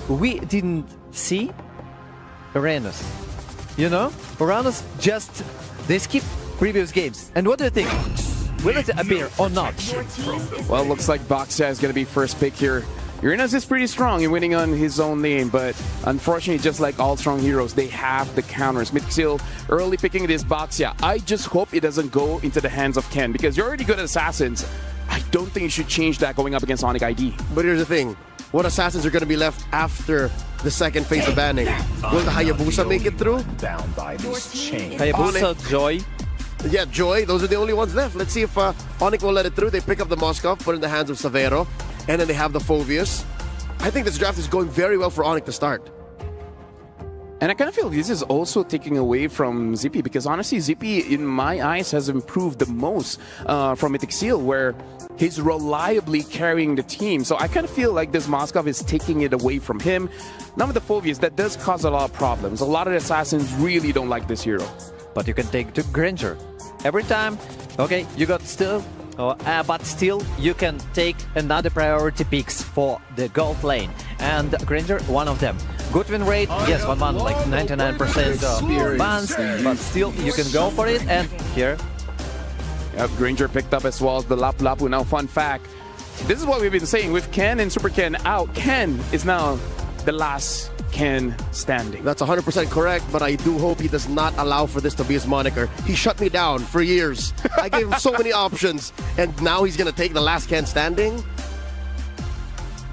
We didn't see Uranus. You know, Uranus just, they skip previous games. And what do you think? Will it appear or not? Well, looks like Boxia is going to be first pick here. Uranus is pretty strong in winning on his own lane, but unfortunately, just like all strong heroes, they have the counters. Mythic Seal early picking this Boxia. I just hope it doesn't go into the hands of Ken, because you're already good at Assassins. I don't think you should change that going up against Onic ID. But here's the thing. What Assassins are going to be left after the second phase of banning? Will the Hayabusa make it through? Bound by this chain. Hayabusa, Joy. Yeah, Joy. Those are the only ones left. Let's see if Onic will let it through. They pick up the Moskov, put it in the hands of Savero, and then they have the Phoveus. I think this draft is going very well for Onic to start. And I kind of feel this is also taking away from Zippy, because honestly, Zippy, in my eyes, has improved the most from Mythic Seal, where he's reliably carrying the team. So I kind of feel like this Moskov is taking it away from him. Now with the Phoveus, that does cause a lot of problems. A lot of the Assassins really don't like this hero. But you can take the Granger. Every time, okay, you got still, but still you can take another priority picks for the gold lane. And Granger, one of them. Good win rate, yes, 1-1, like 99% bans, but still you can go for it. And here, yep, Granger picked up as well as the Lapu Lapu. Now, fun fact, this is what we've been saying. With Ken and Super Ken out, Ken is now the last Ken standing. That's 100% correct, but I do hope he does not allow for this to be his moniker. He shut me down for years. I gave him so many options, and now he's going to take the last Ken standing?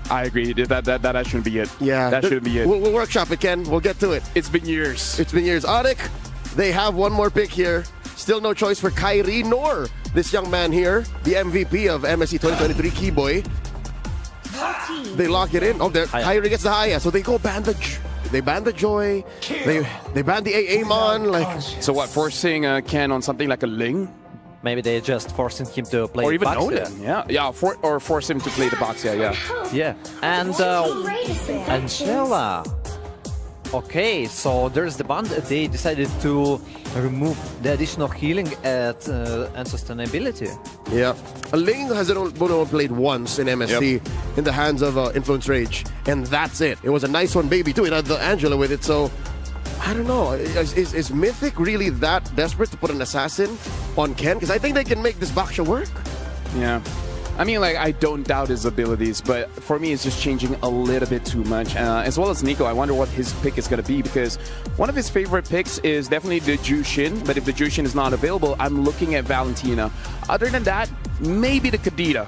I agree. That shouldn't be it. Yeah. That shouldn't be it. We'll workshop it, Ken. We'll get to it. It's been years. It's been years. Onic, they have one more pick here. Still no choice for Kyrie nor this young man here, the MVP of MSC 2023, Keyboy. They lock it in. Oh, Kyrie gets the Haya, so they go ban the Joy. They ban the AA-Mon. Like, so what? Forcing Ken on something like a Ling? Maybe they're just forcing him to play or even Baxia. Odin. Yeah, or force him to play the Baxia. Yeah, and Angela. Okay, so there's the band. They decided to remove the additional healing and sustainability. Yeah, a Ling has only played once in MSC in the hands of Influence Rage, and that's it. It was a nice one, baby, too. It had the Angela with it, so I don't know. Is Mythic really that desperate to put an assassin on Ken? Because I think they can make this Baxia work. Yeah. I mean, like, I don't doubt his abilities, but for me, it's just changing a little bit too much. As well as Nico, I wonder what his pick is going to be, because one of his favorite picks is definitely the Jushin, but if the Jushin is not available, I'm looking at Valentina. Other than that, maybe the Kadita.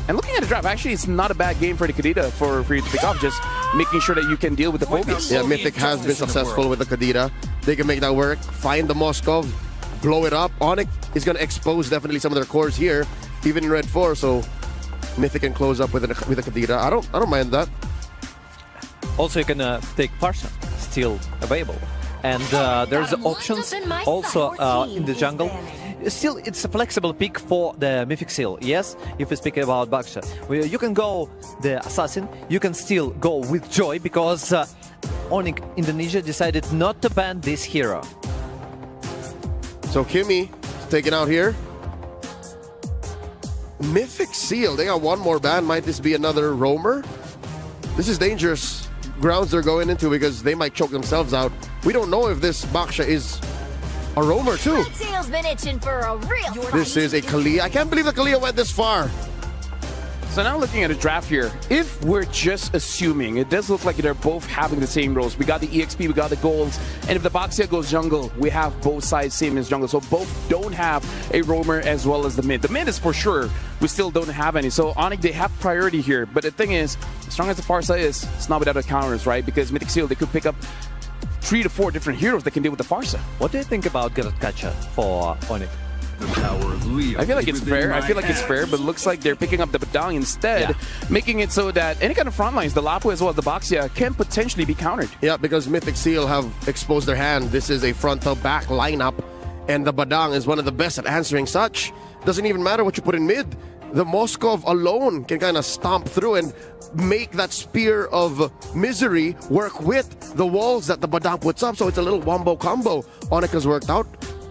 And looking at the draft, actually, it's not a bad game for the Kadita for you to pick off, just making sure that you can deal with the Phobias. Yeah, Mythic has been successful with the Kadita. They can make that work. Find the Moskov, blow it up. Onic is going to expose definitely some of their cores here, even in Red 4, so Mythic can close up with a Kadita. I don't mind that. Also, you can take Parsa, still available. And there's options also in the jungle. Still, it's a flexible pick for the Mythic Seal, yes? If we speak about Baxia. You can go the Assassin, you can still go with Joy, because Onic Indonesia decided not to ban this hero. So Kimmy taken out here. Mythic Seal, they got one more ban. Might this be another roamer? This is dangerous grounds they're going into, because they might choke themselves out. We don't know if this Baxia is a roamer too. Been itching for a real this is a Kalia. I can't believe the Kalia went this far. So now looking at a draft here, if we're just assuming, it does look like they're both having the same roles. We got the EXP, we got the golds, and if the Baxia goes jungle, we have both sides same as jungle. So both don't have a roamer as well as the mid. The mid is for sure, we still don't have any. So Onic, they have priority here. But the thing is, as strong as the Farsa is, it's not without the counters, right? Because Mythic Seal, they could pick up 3 to 4 different heroes that can deal with the Farsa. What do you think about Gacha for Onic? I feel like it's fair. But it looks like they're picking up the Badang instead, making it so that any kind of front lines, the Lapu as well as the Baxia, can potentially be countered. Yeah, because Mythic Seal have exposed their hand. This is a front-to-back lineup, and the Badang is one of the best at answering such. Doesn't even matter what you put in mid. The Moskov alone can kind of stomp through and make that Spear of Misery work with the walls that the Badang puts up. So it's a little wombo combo. Onic has worked out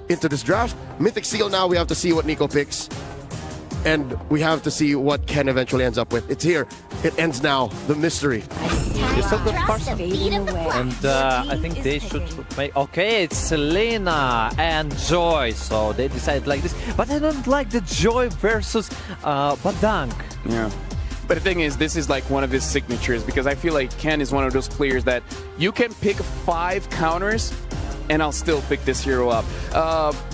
into this draft. Mythic Seal, now we have to see what Nico picks, and we have to see what Ken eventually ends up with. It's here. It ends now. The mystery. You still got Parsa. And I think they should make... Okay, it's Selena and Joy. So they decided like this. But I don't like the Joy versus Badang. Yeah. But the thing is, this is like one of his signatures, because I feel like Ken is one of those players that you can pick 5 counters and I'll still pick this hero up.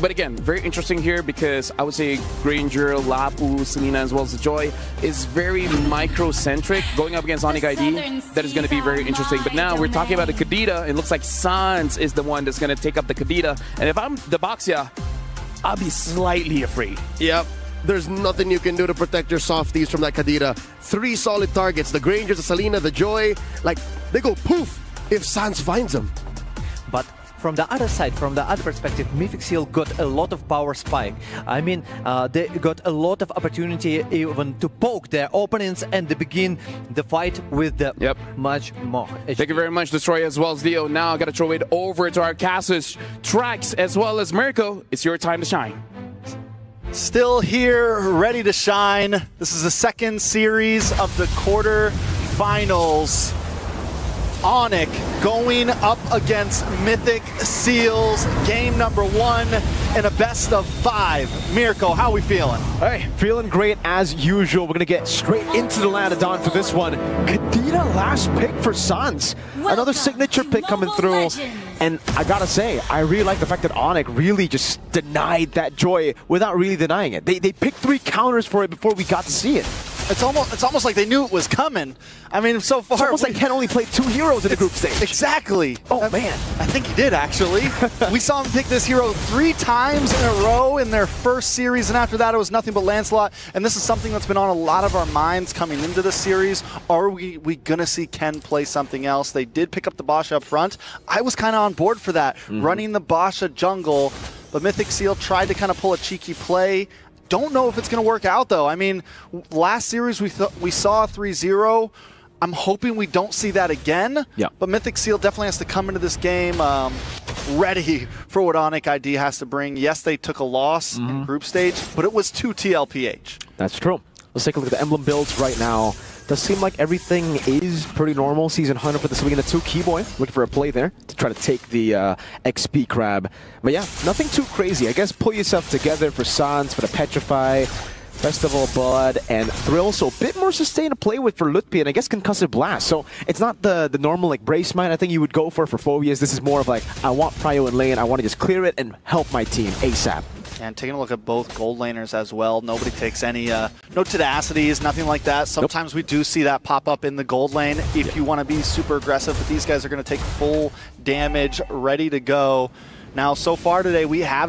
But again, very interesting here, because I would say Granger, Lapu, Selena, as well as Joy is very micro-centric. Going up against Onic ID, that is going to be very interesting. But now we're talking about the Kadita. It looks like Sans is the one that's going to take up the Kadita. And if I'm the Baxia, I'll be slightly afraid. Yep. There's nothing you can do to protect your softies from that Kadita. 3 solid targets. The Granger, the Selena, the Joy. Like, they go poof if Sans finds them. But from the other side, from the other perspective, Mythic Seal got a lot of power spike. I mean, they got a lot of opportunity even to poke their opponents and they begin the fight with the much more HP. Thank you very much, Destroy, as well as Leo. Now I got to throw it over to our Casus, Trax, as well as Mirko. It's your time to shine. Still here, ready to shine. This is the second series of the quarterfinals. Onic going up against Mythic Seals, game number 1 in a best of 5. Mirko, how are we feeling? Hey, feeling great as usual. We're going to get straight into the land of Dawn for this one. Kadita last pick for Sans. Another signature pick coming through. And I gotta say, I really like the fact that Onic really just denied that Joy without really denying it. They picked 3 counters for it before we got to see it. It's almost like they knew it was coming. I mean, so far... It's almost like Ken only played 2 heroes in the group stage. Exactly. Oh, man. I think he did, actually. We saw him pick this hero 3 times in a row in their first series, and after that it was nothing but Lancelot. And this is something that's been on a lot of our minds coming into this series. Are we going to see Ken play something else? They did pick up the Basha up front. I was kind of on board for that, running the Basha jungle, but Mythic Seal tried to kind of pull a cheeky play. Don't know if it's going to work out, though. I mean, last series we saw 3-0. I'm hoping we don't see that again. Yeah. But Mythic Seal definitely has to come into this game ready for what Onic ID has to bring. Yes, they took a loss in group stage, but it was 2 TLPH. That's true. Let's take a look at the emblem builds right now. Does seem like everything is pretty normal. Season 100 for the Swing in the 2 Keyboy. Looking for a play there to try to take the XP crab. But yeah, nothing too crazy. I guess pull yourself together for Sans, for the Petrify, Festival of Blood, and Thrill. So a bit more sustained to play with for Lutpi, and I guess Concussive Blast. So it's not the normal like Brace Mine I think you would go for Phobias. This is more of like, I want Prio in lane. I want to just clear it and help my team ASAP. And taking a look at both gold laners as well, nobody takes any, no tendacities, nothing like that. Sometimes we do see that pop up in the gold lane if you want to be super aggressive, but these guys are going to take full damage, ready to go. Now, so far today, we have